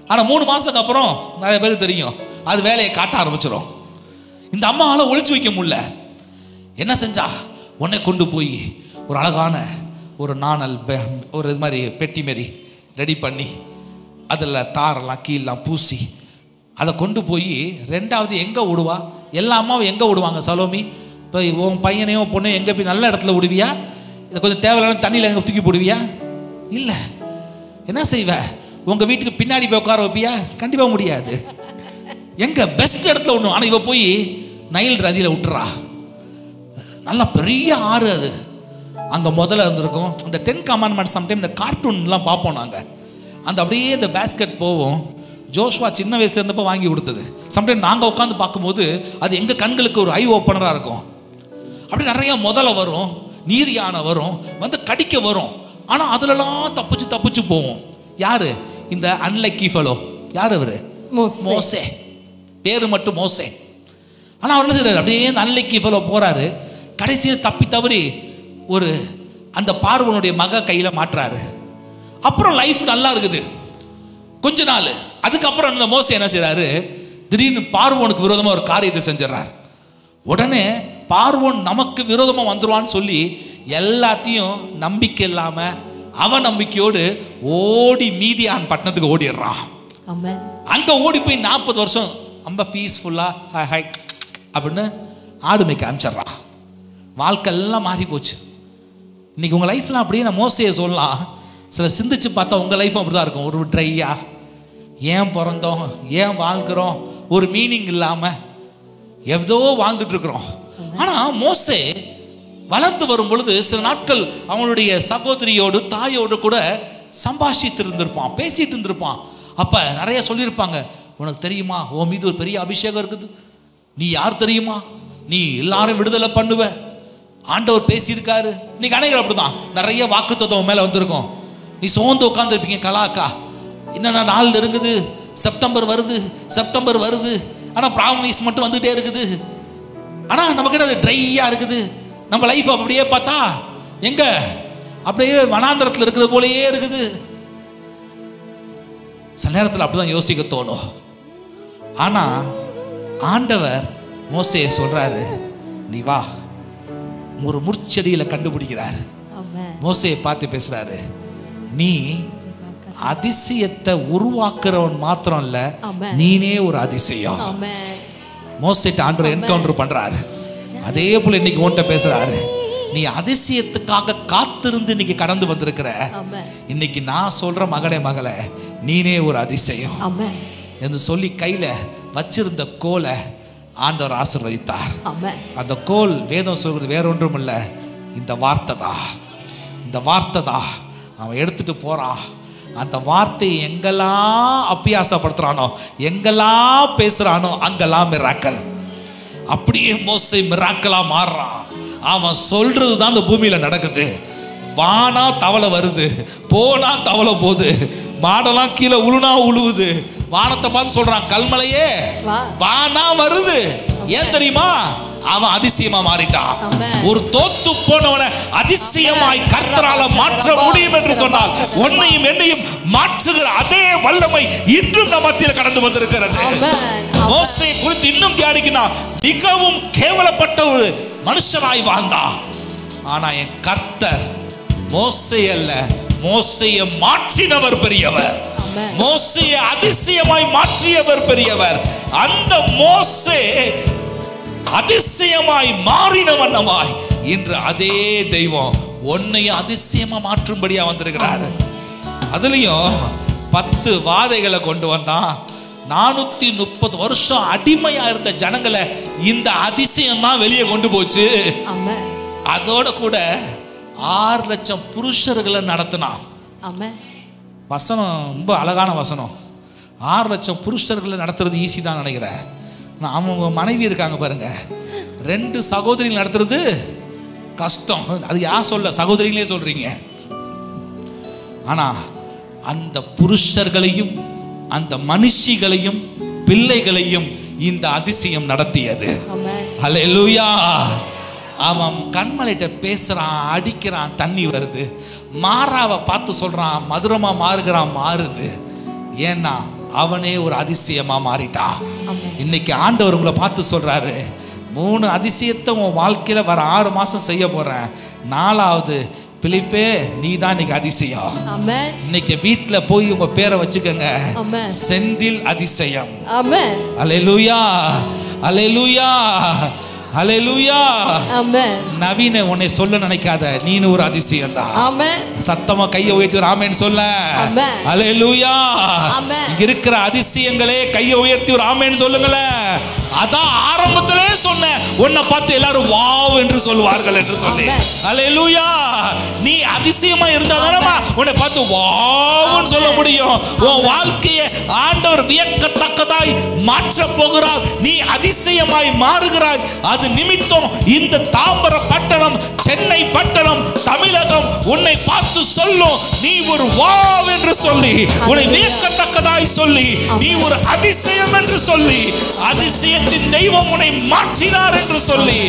ஆனால் 3 மாசத்துக்கு அப்புறம் நிறைய பேருக்கு தெரியும், அது வேலையை காட்ட ஆரம்பிச்சிடும். இந்த அம்மாவால் ஒளிச்சு வைக்க முடியல. என்ன செஞ்சா? உன்னை கொண்டு போய் ஒரு அழகான ஒரு நாணல், ஒரு இது மாதிரி பெட்டி மாரி ரெடி பண்ணி, அதில் தாரெல்லாம் கீழெல்லாம் பூசி, அதை கொண்டு போய் 2வது எங்கே விடுவா? எல்லா அம்மாவும் எங்கே விடுவாங்க சலோமி? இப்போ உன் பையனையோ பொண்ணையோ எங்கே போய் நல்ல இடத்துல விடுவியா? இதை கொஞ்சம் தேவையில்லாத தண்ணியில் எங்கே தூக்கி போடுவியா? இல்லை. என்ன செய்வ? உங்கள் வீட்டுக்கு பின்னாடி போய் உட்கார வைப்பியா? கண்டிப்பாக முடியாது. எங்கே பெஸ்ட் இடத்துல ஒன்று. ஆனால் இவ போய் நைல் நதியில் விட்டுறா. நல்லா பெரிய ஆறு அது. அங்கே முதல்ல இருந்திருக்கும். இந்த 10 Commandments சம்டைம் இந்த கார்ட்டூன்லாம் பார்ப்போம் நாங்கள். அந்த அப்படியே இந்த பேஸ்கெட் போவோம். ஜோஷ்வா சின்ன வயசுல இருந்தப்போ வாங்கி கொடுத்தது. சம்டைம் நாங்கள் உட்காந்து பார்க்கும்போது அது எங்கள் கண்களுக்கு ஒரு ஐ ஓப்பனராக இருக்கும். அப்படி நிறையா முதல்ல வரும், நீர் யானை வரும், வந்து கடிக்க வரும். ஆனால் அதுலலாம் தப்பிச்சு போவோம். யாரு? இந்த அன்லக்கி ஃபெலோ. யார் அவர்? மோசே. பேரு மட்டும் மோசே. ஆனால் அவர் என்ன செய்யறாரு? அப்படியே இந்த அன்லக்கி ஃபெலோ போறாரு. கடைசியில் தப்பி தவறி ஒரு அந்த பார்வனுடைய மக கையில மாட்டுறாரு. அப்புறம் லைஃப் நல்லா இருக்குது கொஞ்ச நாள். அதுக்கப்புறம் இந்த மோசே என்ன செய்யறாரு? திடீர்னு பார்வோனுக்கு விரோதமா ஒரு காரியத்தை செஞ்சிடறாரு. உடனே பார்வோன் நமக்கு விரோதமா வந்துருவான்னு சொல்லி எல்லாத்தையும் நம்பிக்கை இல்லாம அவநம்பிக்கையோடு ஓடி மீதியான் பட்டணத்துக்கு ஓடிடுறான். அங்க ஓடி போய் 40 வருஷம் ரொம்ப பீஸ்ஃபுல்லா ஹை அப்படின்னு ஆடு மேய்க்க அனுப்பிச்சிடுறான். வாழ்க்கை எல்லாம் மாறி போச்சு. இன்னைக்கு உங்க லைஃப்லாம் அப்படியே நான் மோசையை சொல்லலாம். சில சிந்திச்சு பார்த்தா உங்க லைஃப் அப்படிதான் இருக்கும். ஒரு ட்ரையா, ஏன் பிறந்தோம், ஏன் வாழ்க்கிறோம், ஒரு மீனிங் இல்லாம ஏதோ வாழ்ந்துட்டு இருக்கிறோம். ஆனா மோசே வளர்ந்து வரும் பொழுது சில நாட்கள் அவனுடைய சகோதரியோடு தாயோடு கூட சம்பாஷித்து இருந்திருப்பான், பேசிட்டு இருந்திருப்பான். அப்ப நிறைய சொல்லியிருப்பாங்க, உனக்கு தெரியுமா உன் மீது ஒரு பெரிய அபிஷேகம் இருக்குது, நீ யார் தெரியுமா, நீ எல்லாரும் விடுதலை பண்ணுவ, ஆண்டவர் பேசியிருக்காரு. இன்னைக்கு அனைவரும் அப்படிதான். நிறைய வாக்குத்தத்தம் மேல வந்திருக்கும். நீ சோர்ந்து உட்காந்துருப்பீங்க. கலாக்கா என்னென்ன நாள் இருக்குது, செப்டம்பர் வருது, ஆனால் ப்ராமிஸ் மட்டும் வந்துகிட்டே இருக்குது. ஆனால் நமக்கு என்ன ட்ரையா இருக்குது. நம்ம லைஃப் அப்படியே பார்த்தா எங்க அப்படியே வனாந்தரத்தில் இருக்கிறது போலயே இருக்குது. சில நேரத்தில் அப்படிதான் யோசிக்க தோணும். ஆனா ஆண்டவர் மோசேயை சொல்றாரு, நீ வா. ஒரு முற்செடியில கண்டுபிடிக்கிறார். மோசேயை பார்த்து பேசுறாரு, நீ அதிசயத்தை உருவாக்குறவன் மாத்திரம் இல்ல, நீனே ஒரு அதிசயம். மோசேட்ட ஆண்டவர் என்கவுண்டர் பண்றாரு. அதே போல இன்னைக்கு உன்கிட்ட பேசுறாரு, நீ அதிசயத்துக்காக காத்திருந்து இன்னைக்கு கடந்து வந்திருக்கிற. இன்னைக்கு நான் சொல்ற மகனே மகளே, நீனே ஒரு அதிசயம் என்று சொல்லி கையில வச்சிருந்த கோலை ஆண்டவர் ஆசீர்வதித்தார். அந்த கோல் வேதம் சொல்றது வேற ஒன்றும் இல்லை, இந்த வார்த்தை தான். இந்த வார்த்தை தான் அவன் எடுத்துட்டு போறான். அந்த வார்த்தையை எங்கெல்லாம் அபியாசப்படுத்துறானோ, எங்கெல்லாம் பேசுறானோ, அங்கெல்லாம் மிராக்கல். அப்படியே மோசே மிராக்கலா மாறுறான். அவன் சொல்றது தான் இந்த பூமியில நடக்குது. வானா தவளை வருது, போனா தவளை போகுது, மாடெல்லாம் கீழே உழுனா உழுவுது. வானத்தை பார்த்து சொல்றான், கல்மலையே வானா வருது. ஏன் தெரியுமா? அவன் அதிசயமா மாறிட்டான். ஒரு தோத்து போனவனை அதிசயமாய் கர்த்தரால மாற்ற முடியும் என்று சொன்னால், உன்னையும் என்னையும் மாற்றுகிற அதே வல்லமை இன்றும் நம் மத்தியில் கடந்து வந்திருக்கிறது. மோசே குறித்து இன்னும் தியானிக்கணும். மிகவும் கேவலப்பட்ட ஒரு மனுஷனாய் வாழ்ந்தான். ஆனா என் கர்த்தர் மோசே அல்ல, மோசையை மாற்றினவர் பெரியவர். மோசையை அதிசயமாய் மாற்றியவர் பெரியவர். அந்த மோசே அதிசயமாய் மாறின வண்ணமாய் இன்று அதே தெய்வம் உன்னையும் அதிசயமா மாற்றும்படியா வந்திருக்கிறார். அதுலயும் 10 வாதைகளை கொண்டு வந்தான். 430 வருஷம் அடிமையா இருந்த ஜனங்களை இந்த அதிசயம் தான் வெளியே கொண்டு போச்சு. அதோட கூட 6 லட்சம் புருஷர்களை நடத்தினான். வசனம் ரொம்ப அழகான வசனம். 6 லட்சம் புருஷர்களை நடத்துறது ஈஸி தான் நினைக்கிறேன். அவங்க மனைவி இருக்காங்க பாருங்க, 2 சகோதரிகள் நடத்துறது கஷ்டம். அது யார் சொல்ல, சகோதரிகளே சொல்றீங்க. ஆனா அந்த புருஷர்களையும் அந்த மனுஷிகளையும் பிள்ளைகளையும் இந்த அதிசயம் நடத்தியது. ஹல்லேலூயா. அவன் கண்மலைட்ட பேசுறான், அடிக்கிறான், தண்ணி வருது. மாறாவை பார்த்து சொல்றான், மதுரமா மாறுகிறான், மாறுது. ஏன்னா அவனே ஒரு அதிசயமா மாறிட்டான். இன்னைக்கு ஆண்டவர் உங்களை பார்த்து சொல்றாரு, 3 அதிசயத்தை உன் வாழ்க்கையில வர 6 மாசம் செய்ய போறேன். 4வது பிலிப்பே, நீ தான் இன்னைக்கு அதிசயம். இன்னைக்கு வீட்டுல போய் உங்க பேரை வச்சுக்கங்க, செந்தில் அதிசயம். அல்லேலூயா, அல்லேலூயா, அல்லேலூயா. நவீன உன்னை சொல்ல நினைக்காத, நீனு ஒரு அதிசயம் தான். சத்தமா கையை உயர்த்தி ஒரு ஆமென் சொல்ல. அல்லேலூயா. இங்க இருக்கிற அதிசயங்களே கையை உயர்த்தி ஒரு ஆமென் சொல்லுங்களேன். அதான் ஆரம்பத்திலே சொன்னேன், உன்னை பார்த்து எல்லாரும் வாவ் என்று சொல்வார்கள் என்று சொல்லி. அல்லேலூயா. நீ அதிசயமா இருந்தா தானே உன்னை பார்த்து வாவ்னு சொல்ல முடியும். உன் வாழ்க்கையை ஆண்டவர் வியக்கத்தக்கதாய் மாற்ற போகிறார். நீ அதிசயமாய் மாறுகிறாய். அது நிமித்தம் இந்த தாம்பர பட்டணம், சென்னை பட்டணம், தமிழகம் உன்னை பார்த்து சொல்லும், நீ ஒரு வாவ் என்று சொல்லி, உன்னை வியக்கத்தக்கதாய் சொல்லி, நீ ஒரு அதிசயம் என்று சொல்லி, அதிசயத்தின் தெய்வம் உன்னை மாற்றினார் என்று சொல்லி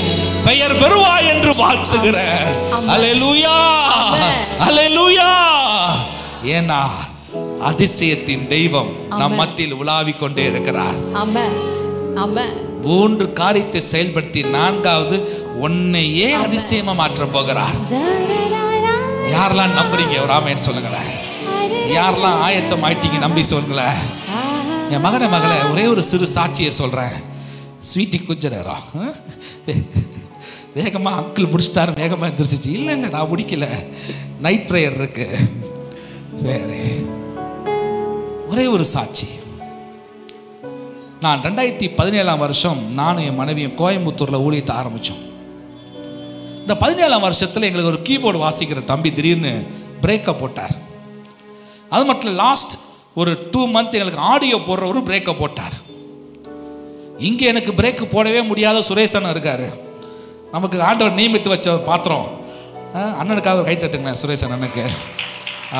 பெயர் பெறுவாய் என்று வாழ்த்துகிறேன். அல்லேலூயா, அல்லேலூயா. ஏன்னா அதிசயத்தின் தெய்வம் நம் மத்தியில் உலாவிக் கொண்டே இருக்கிறார். 3 காரியத்தை செயல்படுத்தி 4வது உன்னையே அதிசயமா மாற்ற போகிறார். யாரெல்லாம் நம்புறீங்க ஒரு ஆமென் சொல்லுங்களேன். யாரெல்லாம் ஆயத்தம் ஆயிட்டீங்க நம்பி சொல்லுங்களேன். என் மகனே மகளே, ஒரே ஒரு சிறு சாட்சியை சொல்றேன். ஸ்வீட்டி கொஞ்ச நேரம் வேகமா அங்கிள் பிடிச்சிட்டாரு, வேகமா எந்திரிச்சிச்சு. இல்லைங்க நான் பிடிக்கல, நைட் ப்ரேயர் இருக்கு. சரி, ஒரே ஒரு சாட்சி. நான் 2017ஆம் வருஷம் நானும் என் மனைவியும் கோயம்புத்தூரில் ஊழியத்தை ஆரம்பித்தோம். இந்த 17ஆம் வருஷத்தில் எங்களுக்கு ஒரு கீபோர்டு வாசிக்கிற தம்பி திடீர்னு பிரேக்கப் போட்டார். அது மட்டும் லாஸ்ட் ஒரு 2 மந்த் எங்களுக்கு ஆடியோ போடுற ஒரு பிரேக்கப் போட்டார். இங்கே எனக்கு பிரேக்கு போடவே முடியாத சுரேஷ் அண்ணன் இருக்காரு. நமக்கு ஆண்டவர் நியமித்து வச்ச ஒரு பாத்திரம். அண்ணனுக்காக கை தட்டுங்க சுரேஷ் அண்ணனுக்கு.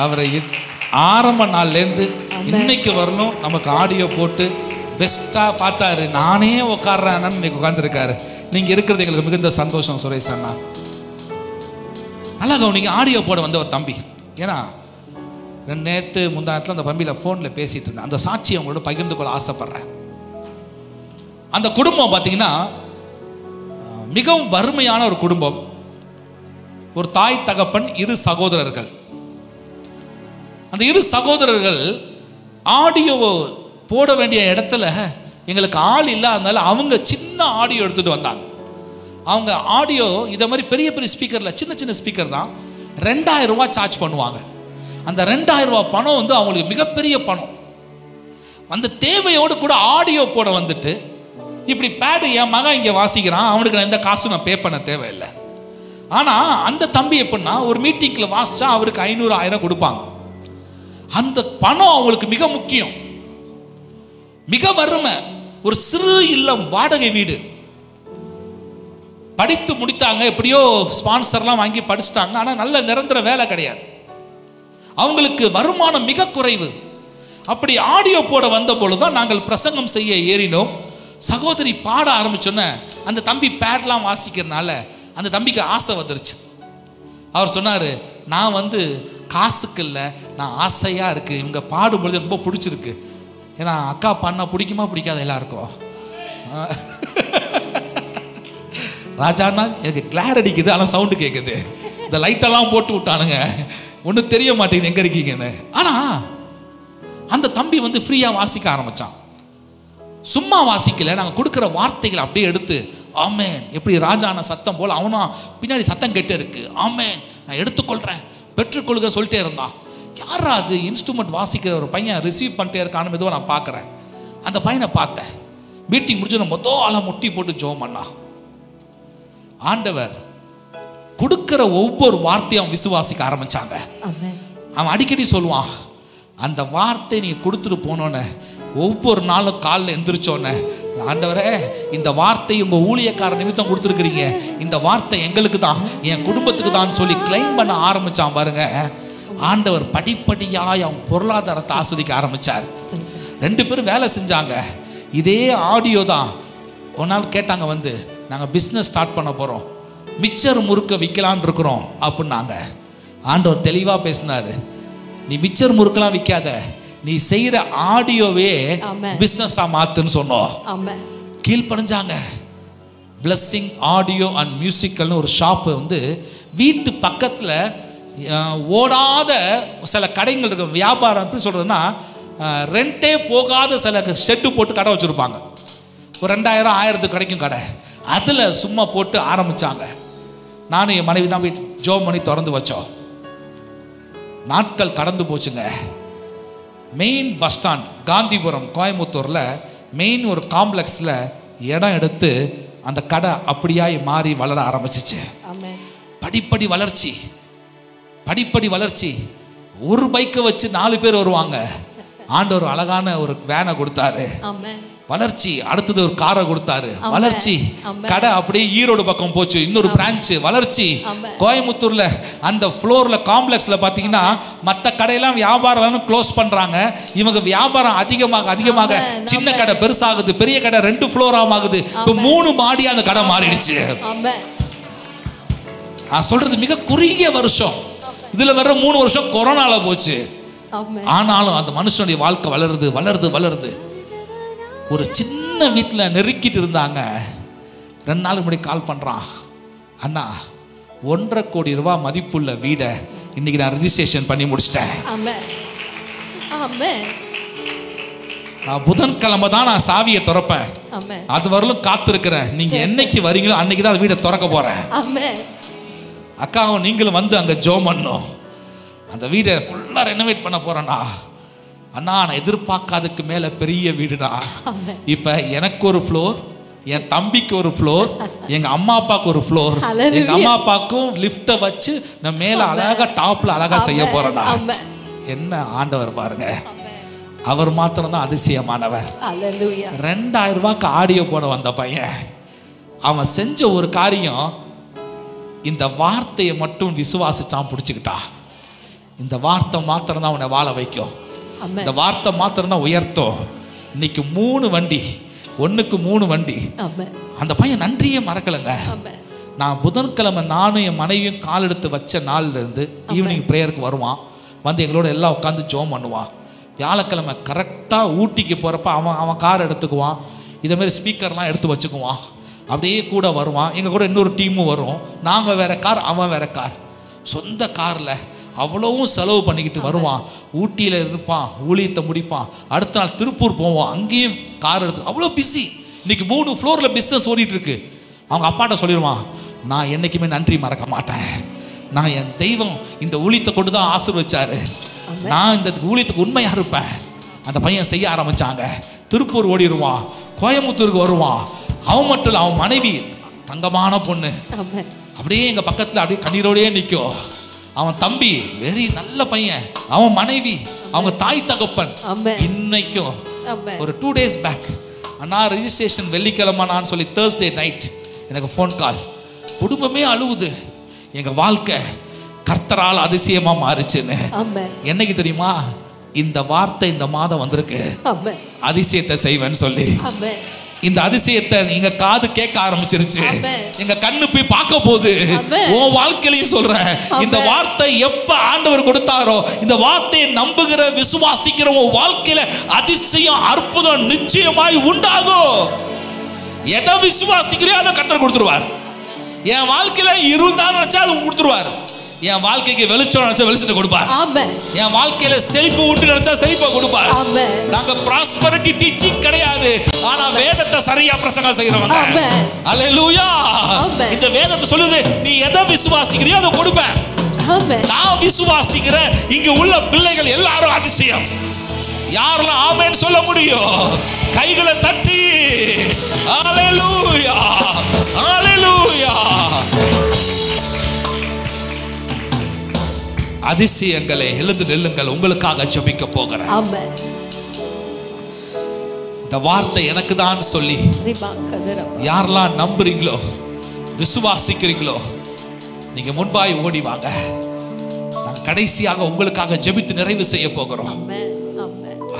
அவரை ஆரம்ப நாள்லேருந்து இன்னைக்கு வரணும் நமக்கு ஆடியோ போட்டு பெஸ்ட்டாக பார்த்தாரு. நானே உட்காடுறேன் இன்னைக்கு உட்காந்துருக்காரு. நீங்கள் இருக்கிறது எங்களுக்கு மிகுந்த சந்தோஷம் சுரேஷ் அண்ணா. அழகா நீங்கள் ஆடியோ போட வந்த ஒரு தம்பி. ஏன்னா நேற்று முந்தானத்தில் அந்த தம்பியில் ஃபோனில் பேசிகிட்டு இருந்தேன். அந்த சாட்சியை அவங்களோட பகிர்ந்து கொள்ள ஆசைப்பட்றேன். அந்த குடும்பம் பார்த்தீங்கன்னா மிகவும் வறுமையான ஒரு குடும்பம். ஒரு தாய் தகப்பன், 2 சகோதரர்கள். அந்த 2 சகோதரர்கள் ஆடியோ போட வேண்டிய இடத்துல எங்களுக்கு ஆள் இல்லை. அதனால அவங்க சின்ன ஆடியோ எடுத்துகிட்டு வந்தாங்க. அவங்க ஆடியோ இதை மாதிரி பெரிய பெரிய ஸ்பீக்கரில் சின்ன சின்ன ஸ்பீக்கர் தான் 2000 ரூபா சார்ஜ் பண்ணுவாங்க. அந்த 2000 ரூபா பணம் வந்து அவங்களுக்கு மிகப்பெரிய பணம். அந்த தேவையோடு கூட ஆடியோ போட வந்துட்டு இப்படி பேடு என் மகன் இங்கே வாசிக்கிறான், அவனுக்கு நான் எந்த காசும் நான் பே பண்ண தேவையில்லை. ஆனால் அந்த தம்பி எப்படின்னா ஒரு மீட்டிங்கில் வாசிச்சா அவருக்கு 500 1000 கொடுப்பாங்க. அந்த பணம் அவங்களுக்கு மிக முக்கியம். மிக வறுமை, ஒரு சிறு இல்லம், வாடகை வீடு, படித்து முடித்தாங்க, எப்படியோ ஸ்பான்சர்லாம் வாங்கி படிச்சுட்டாங்க. ஆனால் நல்ல நிரந்தர வேலை கிடையாது, அவங்களுக்கு வருமானம் மிக குறைவு. அப்படி ஆடியோ போட வந்த பொழுதுதான் நாங்கள் பிரசங்கம் செய்ய ஏறினோம். சகோதரி பாட ஆரம்பிச்சோன்னே அந்த தம்பி பேட்லாம் வாசிக்கிறதுனால அந்த தம்பிக்கு ஆசை வந்துருச்சு. அவர் சொன்னார், நான் வந்து காசுக்கு இல்லை, நான் ஆசையாக இருக்குது, இவங்க பாடும்பொழுது ரொம்ப பிடிச்சிருக்கு. ஏன்னா அக்கா பாடினா பிடிக்குமா பிடிக்காத எல்லாருக்கும். ராஜாண்ணா எனக்கு கிளார் அடிக்குது, ஆனால் சவுண்டு கேட்குது. இந்த லைட்டெல்லாம் போட்டு விட்டானுங்க, ஒன்றும் தெரிய மாட்டேங்குது எங்கே இருக்கீங்கன்னு. ஆனால் அந்த தம்பி வந்து ஃப்ரீயாக வாசிக்க ஆரம்பித்தான். சும்மா வாசிக்கல, நாங்கள் கொடுக்குற வார்த்தைகளை அப்படியே எடுத்து ஆமேன், எப்படி ராஜான சத்தம் போல் அவனும் பின்னாடி சத்தம் கேட்டே இருக்கு. ஆமேன், நான் எடுத்துக்கொள்கிறேன், பெற்றுக்கொள்க சொல்லிட்டே இருந்தான். யாரா அது இன்ஸ்ட்ருமெண்ட் வாசிக்கிற ஒரு பையன் ரிசீவ் பண்ணிட்டே இருக்கான்னு மெதுவாக நான் பார்க்குறேன். அந்த பையனை பார்த்தேன். மீட்டிங் முடிஞ்சு நான் மொத்தம் ஆளாக முட்டி போட்டு ஜெபம் பண்ணா. ஆண்டவர் கொடுக்கிற ஒவ்வொரு வார்த்தையும் அவன் விசுவாசிக்க ஆரம்பிச்சாங்க. அவன் அடிக்கடி சொல்லுவான், அந்த வார்த்தை நீங்க கொடுத்துட்டு போனோன்னு ஒவ்வொரு நாளும் காலில் எந்திரிச்சோன்னு, ஆண்டவரே இந்த வார்த்தை உங்க ஊழியக்கார நிமித்தம் கொடுத்துருக்கிறீங்க, இந்த வார்த்தை எங்களுக்கு தான், என் குடும்பத்துக்கு தான் சொல்லி கிளைம் பண்ண ஆரம்பிச்சான் பாருங்க. ஆண்டவர் படிப்படியாய் அவன் பொருளாதாரத்தை ஆஸ்வதிக்க ஆரம்பிச்சார். 2 பேரும் வேலை செஞ்சாங்க. இதே ஆடியோ தான் ஒரு நாள் கேட்டாங்க வந்து, நாங்கள் பிஸ்னஸ் ஸ்டார்ட் பண்ண போகிறோம், மிச்சர் முறுக்க விற்கலான் இருக்கிறோம் அப்படின்னாங்க. ஆண்டவர் தெளிவாக பேசினார், நீ மிச்சர் முறுக்கெல்லாம் விற்காத, நீ செய்கிற ஆடியோவே பிஸ்னஸாக மாற்றுன்னு சொன்னோம். கீழ்ப்படிஞ்சாங்க. பிளஸ்ஸிங் ஆடியோ அண்ட் மியூசிக்கல்னு ஒரு ஷாப்பு வந்து வீட்டு பக்கத்தில் ஓடாத சில கடைகள் இருக்கு. வியாபாரம் எப்படி சொல்கிறதுன்னா, ரெண்டே போகாத சில ஷெட்டு போட்டு கடை வச்சுருப்பாங்க. ஒரு 2000 1000 கிடைக்கும் கடை. அதில் சும்மா போட்டு ஆரம்பித்தாங்க. நானும் என் மனைவி தான் போய் ஜோம் பண்ணி திறந்து வச்சோம். நாட்கள் கடந்து போச்சுங்க. மெயின் பஸ் ஸ்டாண்ட் காந்திபுரம் கோயம்புத்தூரில் மெயின் ஒரு காம்ப்ளெக்ஸில் இடம் எடுத்து அந்த கடை அப்படியாய் மாறி வளர ஆரம்பிச்சிச்சு. படிப்படி வளர்ச்சி, படிப்படி வளர்ச்சி. ஒரு பைக்கை வச்சு 4 பேர் வருவாங்க. ஆண்டவர் அழகான ஒரு வேனை கொடுத்தாரு, வளர்ச்சி. அடுத்தது ஒரு காரை கொடுத்தாரு, வளர்ச்சி. கடை அப்படியே ஈரோடு பக்கம் போச்சு, இன்னொரு பிரான்ச்சு, வளர்ச்சி. கோயம்புத்தூர்ல அந்த ஃப்ளோர்ல காம்ப்ளெக்ஸ்ல பாத்தீங்கன்னா மற்ற கடையெல்லாம் வியாபாரம் க்ளோஸ் பண்றாங்க. இவங்க வியாபாரம் அதிகமாக அதிகமாக சின்ன கடை பெருசாகுது, பெரிய கடை 2 ஃப்ளோர் ஆகுது. இப்போ 3 மாடியா அந்த கடை மாறிடுச்சு. நான் சொல்றது மிக குறுகிய வருஷம். இதுல வர 3 வருஷம் கொரோனால போச்சு. ஆனாலும் அந்த மனுஷனுடைய வாழ்க்கை வளருது வளருது வளருது. ஒரு சின்ன வீட்டில் நெருக்கிட்டு இருந்தாங்க. 2 நாளுக்கு முன்னாடி கால் பண்ணுறான், அண்ணா 1.5 கோடி ரூபாய் மதிப்புள்ள வீடை இன்னைக்கு நான் ரெஜிஸ்ட்ரேஷன் பண்ணி முடிச்சிட்டேன். நான் புதன்கிழமை தான் நான் சாவியை திறப்பேன், அது வரலும் காத்திருக்கிறேன். நீங்க என்னைக்கு வரீங்களோ அன்னைக்கு தான் வீடை திறக்க போறேன். அக்காவும் நீங்களும் வந்து அங்கே ஜோம் பண்ணணும். அந்த வீடை ஃபுல்லாக ரெனோவேட் பண்ண போறேன்னா. அண்ணா நான் எதிர்பார்க்காததுக்கு மேல பெரிய வீடுடா. இப்ப எனக்கு ஒரு ஃப்ளோர், என் தம்பிக்கு ஒரு ஃப்ளோர், எங்க அம்மா அப்பாவுக்கு ஒரு ஃப்ளோர், எங்க அம்மா அப்பாவுக்கும் லிஃப்ட்டை வச்சு நான் மேல அழகா டாப்ல அழகா செய்ய போறேன்னா. என்ன ஆண்டவர் பாருங்க, அவர் மாத்திரம் தான் அதிசயமானவர். 2000 ரூபாய்க்கு ஆடியோ போட வந்த பையன் அவன் செஞ்ச ஒரு காரியம், இந்த வார்த்தையை மட்டும் விசுவாசிச்சான், பிடிச்சுக்கிட்டா. இந்த வார்த்தை மாத்திரம் தான் அவனை வாழ வைக்கும். இந்த வார்த்தை மாத்திரம் தான் உயர்த்தும். இன்னைக்கு 3 வண்டி, 1க்கு 3 வண்டி. அந்த பையன் நன்றியே மறக்கலைங்க. நான் புதன்கிழமை நானும் என் மனைவியும் கால் எடுத்து வச்ச நாள்ல இருந்து ஈவினிங் ப்ரேயருக்கு வருவான், வந்து எங்களோட எல்லாம் உட்காந்து ஜோம் பண்ணுவான். வியாழக்கிழமை கரெக்டாக ஊட்டிக்கு போகிறப்ப அவன் கார் எடுத்துக்குவான், இதேமாரி ஸ்பீக்கர்லாம் எடுத்து வச்சுக்குவான், அப்படியே கூட வருவான். எங்கள் கூட இன்னொரு டீமும் வரும். நாங்கள் வேற கார், அவன் வேற கார். சொந்த காரில் அவ்வளவும் செலவு பண்ணிக்கிட்டு வருவான். ஊட்டியில் இருப்பான், ஊழியத்தை முடிப்பான், அடுத்த நாள் திருப்பூர் போவான், அங்கேயும் கார் எடுத்து. அவ்வளோ பிஸி. இன்னைக்கு 3 ஃப்ளோரில் பிஸ்னஸ் ஓடிட்டு இருக்கு. அவங்க அப்பாட்ட சொல்லிடுவான், நான் என்னைக்குமே நன்றி மறக்க மாட்டேன், நான் என் தெய்வம் இந்த ஊழியத்தை கொண்டு தான் ஆசீர்வதிச்சாரு, நான் இந்த ஊழியத்துக்கு உண்மையா இருப்பேன். அந்த பையன் செய்ய ஆரம்பிச்சாங்க. திருப்பூர் ஓடிடுவான், கோயம்புத்தூருக்கு வருவான். அவன் மட்டும் இல்லை, அவன் மனைவி தங்கமான பொண்ணு, அப்படியே எங்க பக்கத்துல அப்படியே கண்ணீரோடயே நிற்கும். அவன் தம்பி வெரி நல்ல பையன், அவன் மனைவி, அவங்க தாய் தகப்பன். இன்னைக்கும் ஒரு 2 days பேக், அண்ணா ரெஜிஸ்ட்ரேஷன் வெள்ளிக்கிழமைனான்னு சொல்லி Thursday நைட் எனக்கு ஃபோன் கால். குடும்பமே அழுவுது, எங்க வாழ்க்கை கர்த்தரால் அதிசயமா மாறுச்சுன்னு. என்னைக்கு தெரியுமா? இந்த வார்த்தை இந்த மாதம் வந்திருக்கு, அதிசயத்தை செய்வேன்னு சொல்லி. இந்த அதிசயத்தை நீங்க காது கேட்க ஆரம்பிச்சிருச்சு, எங்க கண்ணு போய் பார்க்க போகுது. உன் வாழ்க்கையிலையும் சொல்றேன், இந்த வார்த்தை எப்ப ஆண்டவர் கொடுத்தாரோ, இந்த வார்த்தையை நம்புகிற விசுவாசிக்கிற உன் வாழ்க்கையில அதிசயம் அற்புதம் நிச்சயமாய் உண்டாகும். எதை விசுவாசிக்கிறியோ அதை கர்த்தர் கொடுத்துருவார். என் வாழ்க்கையில இருள் தான் நினைச்சா அது கொடுத்துருவார். என் வாழ்க்கைக்கு வெளிச்சம் நினைச்சா வெளிச்சத்தை கொடுப்பார். என் வாழ்க்கையில செழிப்பு உண்டு நினைச்சா செழிப்பை கொடுப்பார். நாங்க ப்ராஸ்பரிட்டி டீச்சிங் கிடையாது, ஆனா வேதத்தை சரியா பிரசங்கம் செய்யறவங்க. அல்லேலூயா. இந்த வேதத்தை சொல்லுது, நீ எதை விசுவாசிக்கிறியோ அதை கொடுப்பேன். நான் விசுவாசிக்கிற இங்க உள்ள பிள்ளைகள் எல்லாரும் அதிசயம். யாரெல்லாம் ஆமென் சொல்ல முடியும்? கைகளை தட்டி அல்லேலூயா, அல்லேலூயா. அதிசயங்களே எழுந்து நெல்லுங்கள், உங்களுக்காக ஜெபிக்க போகிறேன். இந்த வார்த்தை எனக்கு தான் சொல்லி யாரெல்லாம் நம்புறீங்களோ விசுவாசிக்கிறீங்களோ நீங்க முன்பாய் ஓடி வாங்க. நான் கடைசியாக உங்களுக்காக ஜெபித்து நிறைவு செய்ய போகிறோம்.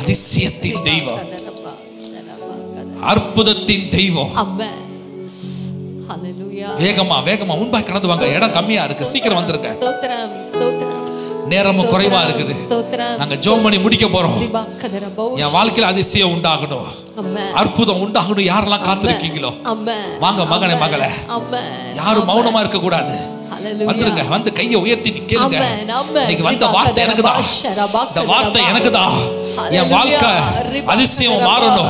அதிசயத்தின் தெய்வம், அற்புதத்தின் தெய்வம். வேகமா வேகமா முன்பாய் கடந்து வாங்க. இடம் கம்மியா இருக்கு, சீக்கிரம் வந்துருங்க. நேரமும் குறைவா இருக்குது. நாங்க ஜெபம் பண்ணி முடிக்க போறோம். என் வாழ்க்கையில அதிசயம் உண்டாகணும், அற்புதம் உண்டாகணும். யாரெல்லாம் காத்திருக்கீங்களோ வாங்க. மகனே மகளே, யாரும் மௌனமா இருக்க கூடாது. வந்துருங்க, வந்து கையை உயர்த்தி கேளுங்க. இன்னைக்கு வந்த வார்த்தை எனக்கு தான், இந்த வார்த்தை எனக்கு தான். என் வாழ்க்கை அதிசயம் மாறணும்,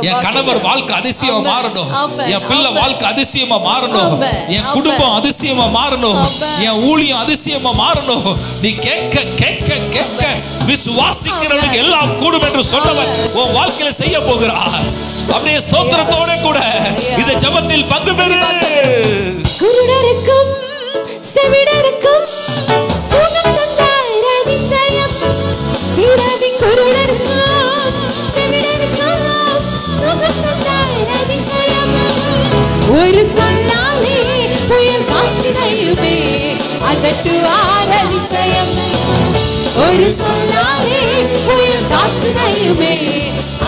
என் கணவர் வாழ்க்கை அதிசயம் மாறணும், என் பிள்ளை வாழ்க்கை அதிசயமா மாறணும், என் குடும்பம் அதிசயமா மாறணும், என் ஊழியம் அதிசயமா மாறணும். நீ கேட்க கேட்க கேட்க விசுவாசிக்கிறவனுக்கு எல்லாம் கூடும் என்று சொன்னவர் உன் வாழ்க்கையில செய்ய போகிறார். அப்படியே ஸ்தோத்திரத்தோட கூட இந்த ஜெபத்தில் பங்கு பெறு. குருடருக்கும் செவிடருக்கும் சுகம் தந்தார் அதிசயம். விடாதின் குருடருக்கும் செவிடருக்கும் சுகம் தந்தார் அதிசயம். ஒரு சொல்லாலே புயல் காற்றினையுமே அதட்டுவார் அதிசயம். ஒரு சொல்லாலே புயல் காற்றினையுமே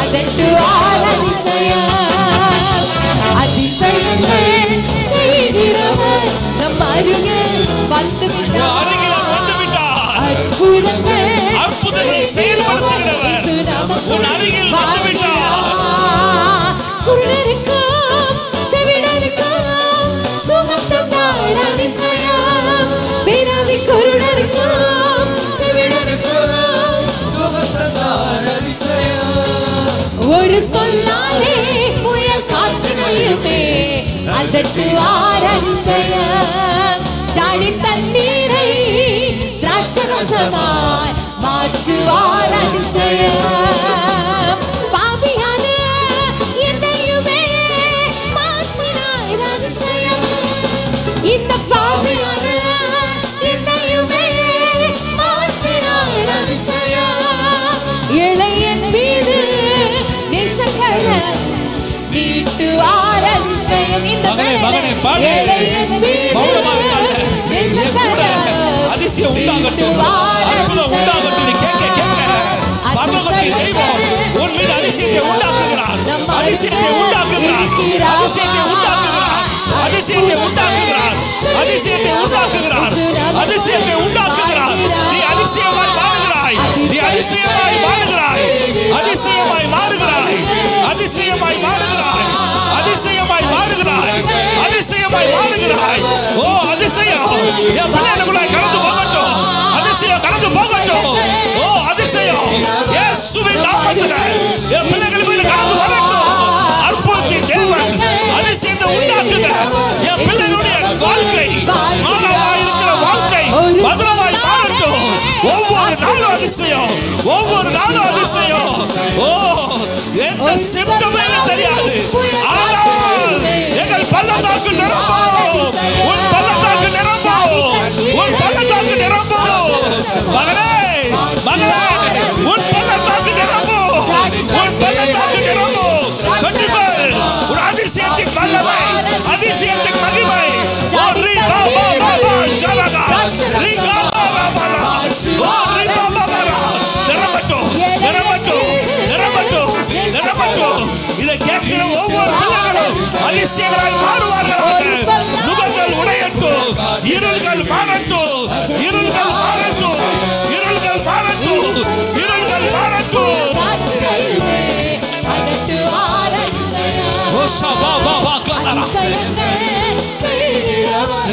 அதட்டுவார் அதிசயம். அதிசயங்கள் செய்கிறவர் நம் அருகில் வந்து விட்டார். அற்புதங்கள் செயல்படுத்துகிறவர் உன் அருகில் வந்து விட்டார். குருடருக்கும் செவிடருக்கும் சுகம் தந்தார் அதிசயம். பிறவி குருடருக்கும் செவிடருக்கும் சுகம் தந்தார் அதிசயம். ஒரு சொல்லாலே புயல் காற்றினையுமே அதட்டுவார் அதிசயம். சாடி தண்ணீரை திராட்சரசமாய் மாற்றுவார் அதிசயம். பாவியான என்னையுமே மாற்றினார் அதிசயம். இந்த பாவியான என்னையுமே மாற்றினார் அதிசயம். இளையன் மீது நேசக்கர நீட்டுவார் அதிசயம். இந்த அதிசயம் உண்டாகட்டும், அற்புதம் உண்டாகட்டும். கேட்க கேட்க பரலோகத்தின் தெய்வம் உன் மீது அதிசயத்தை உண்டாக்குகிறார், அதிசயத்தை உண்டாக்குகிறார், அதிசயத்தை உண்டாக்குகிறார், அதிசயத்தை உண்டாக்குகிறார், அதிசயத்தை உண்டாக்குகிறார், அதிசயத்தை உண்டாக்குகிறார். நீ அதிசயமாய் மாறுகிறாய், நீ அதிசயமாய் மாறுகிறாய், அதிசயமாய் மாறுகிறாய், அதிசயமாய் மாறுகிறாய், அதிசயமாய் மாறுகிறாய், அதிசயமாய் மாறுகிறாய். ஓ அதிசயம் என் பிள்ளைகளுக்குள்ள கடந்து போகட்டும், அதிசயம் கடந்து போகட்டும். ஓ அதிசயம் இயேசுவின் நாமத்திலே என் பிள்ளைகளுக்குள்ள கடந்து வரட்டும். அற்புதத்தின் தேவன் அதிசயத்தை உண்டாக்குங்க. அதிசயம், ஒவ்வொரு நாளும் அதிசயம். ஓ, எந்த சிம்டமே தெரியாது. ஆனால் எங்கள் பள்ளத்தாக்கு நிரம்பும், உன் பள்ளத்தாக்கு நிரம்பும், உன் பள்ளத்தாக்கு நிரம்பும். மகளே மகளே, உன் பள்ளத்தாக்கு நிரம்பும், உன் பள்ளத்தாக்கு நிரம்பும். கண்டிப்பாக ஒரு அதிசயத்தின் வல்லமை, அதிசயத்தின் மகிமை. ஓ ரீபா பாபா ஷலகா, ரீபா பாபா, ஓ ரீபா பாபா, நிரம்பட்டும் நிரம்பட்டும் நிரம்பட்டும் நிரம்பட்டும். இதை கேட்கிற ஒவ்வொரு பிள்ளைகளும் அதிசயங்களாய் மாறுவார்கள். முகங்கள் உடையட்டும், இருள்கள் மாறட்டும், இருள்கள் மாறட்டும், இருள்கள் மாறட்டும், இருள்கள் மாறட்டும். ஓ ஷபா பாபா கதரா,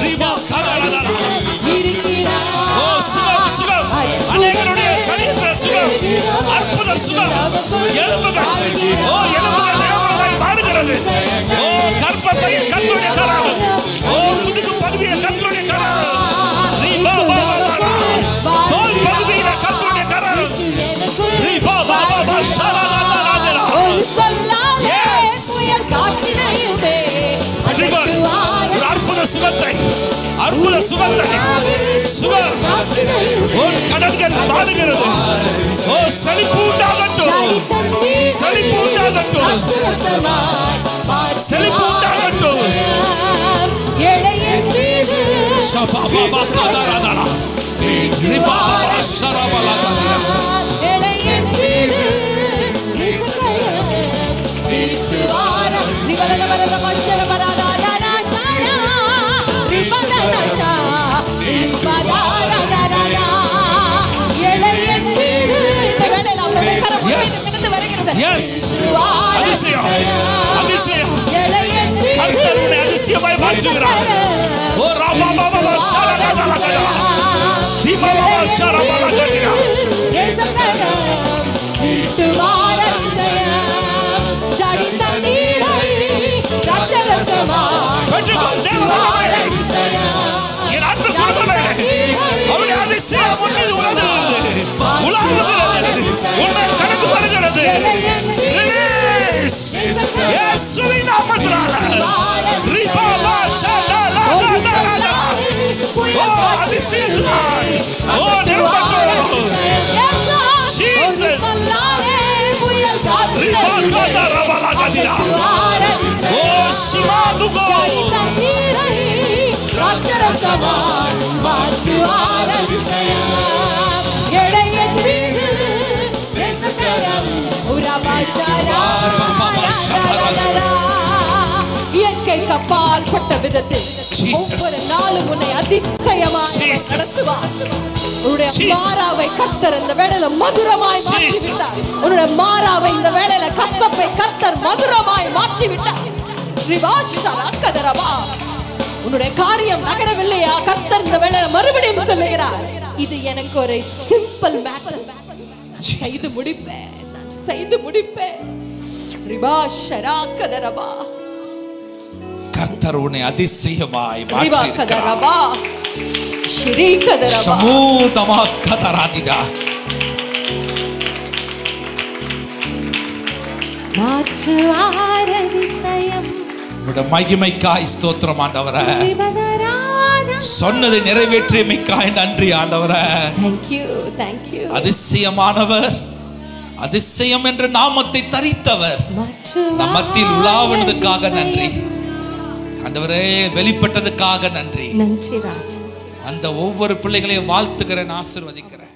ரீபா கதரா. ஓ சுகம் சுகம், அநேகருடைய சரீர சுகம், அற்புத சுகம். எலும்புகள், ஓ எலும்புகள் நிரம்புவதாய் மாறுகிறது. ஓ கர்ப்பப்பைய கர்த்தருடைய கரம், ஓ முதுகு பகுதியை கர்த்தருடைய கரம், ரீபா பாபா, தோல் பகுதியில கர்த்தருடைய கரம், ரீபா பாபா ஷலகா. ஒரு சொல்லாலே புயல் காற்றினையுமே ஒரு அற்புத சுகத்தை, அற்புத சுகத்தை, சுகம். ஓ கடல்கள் மாறுகிறது. ஓ செழிப்பு உண்டாகட்டும், செழிப்பு உண்டாகட்டும், செழிப்பு உண்டாகட்டும். ஷபா பாபா கதரா, ரீபா பாபா ஷரபலா. Yes, அதிசயம் அதிசயம், கர்த்தர் உன்னை அதிசயமாய் மாற்றுகிறார். ஓ ராபா பாபா ஷரபலா, ரீபா பாபா ஷரபலா. என் அன்பு குடும்பமே, அவருடைய அதிசயம் உன்னில் உலகுகிறது, உலாவுகிறது, உன்னை கடந்து வருகிறது. இயேசுவின் நாமத்தினால ரீபா ஷலகா. ஓ அதிசயத்தாய், ஓ நிரம்பட்டும். ஜீசஸ் ரீபா கதரா பலகதிரா. ஓ சிவாதுகோ இயற்கைக்கு அப்பால் பட்ட விதத்தில் ஒவ்வொரு நாளும் உன்னை அதிசயமாய் நடத்துவார். உன்னுடைய மாறாவை கர்த்தர் இந்த வேளையில மதுரமாய் மாற்றி விட்டார். உன்னுடைய மாறாவை இந்த வேளையில கசப்பை கர்த்தர் மதுரமாய் மாற்றி விட்டார். உன்னுடைய காரியம் நகரவில்லையா? கர்த்தர் இந்த வேளையில மறுபடியும் சொல்லுகிறார், இது எனக்கு ஒரு சிம்பிள் மேட்டர், செய்து முடிப்பேன், நான் செய்து முடிப்பேன். கர்த்தர் உன்னை அதிசயமாய் மாற்றியிருக்கிறார். உம்முடைய மகிமைக்காய் ஸ்தோத்திரம் ஆண்டவரே. சொன்னதை நிறைவேற்றியமைக்காய் நன்றி ஆண்டவரே. Thank you, thank you. அதிசயமானவர், அதிசயம் என்ற நாமத்தை தரித்தவர் நம் மத்தியில் உலாவினதுக்காக நன்றி ஆண்டவரே. வெளிப்பட்டதுக்காக நன்றி. நன்றி ராஜா. அந்த ஒவ்வொரு பிள்ளைகளையும் வாழ்த்துகிறேன், ஆசீர்வதிக்கிறேன்.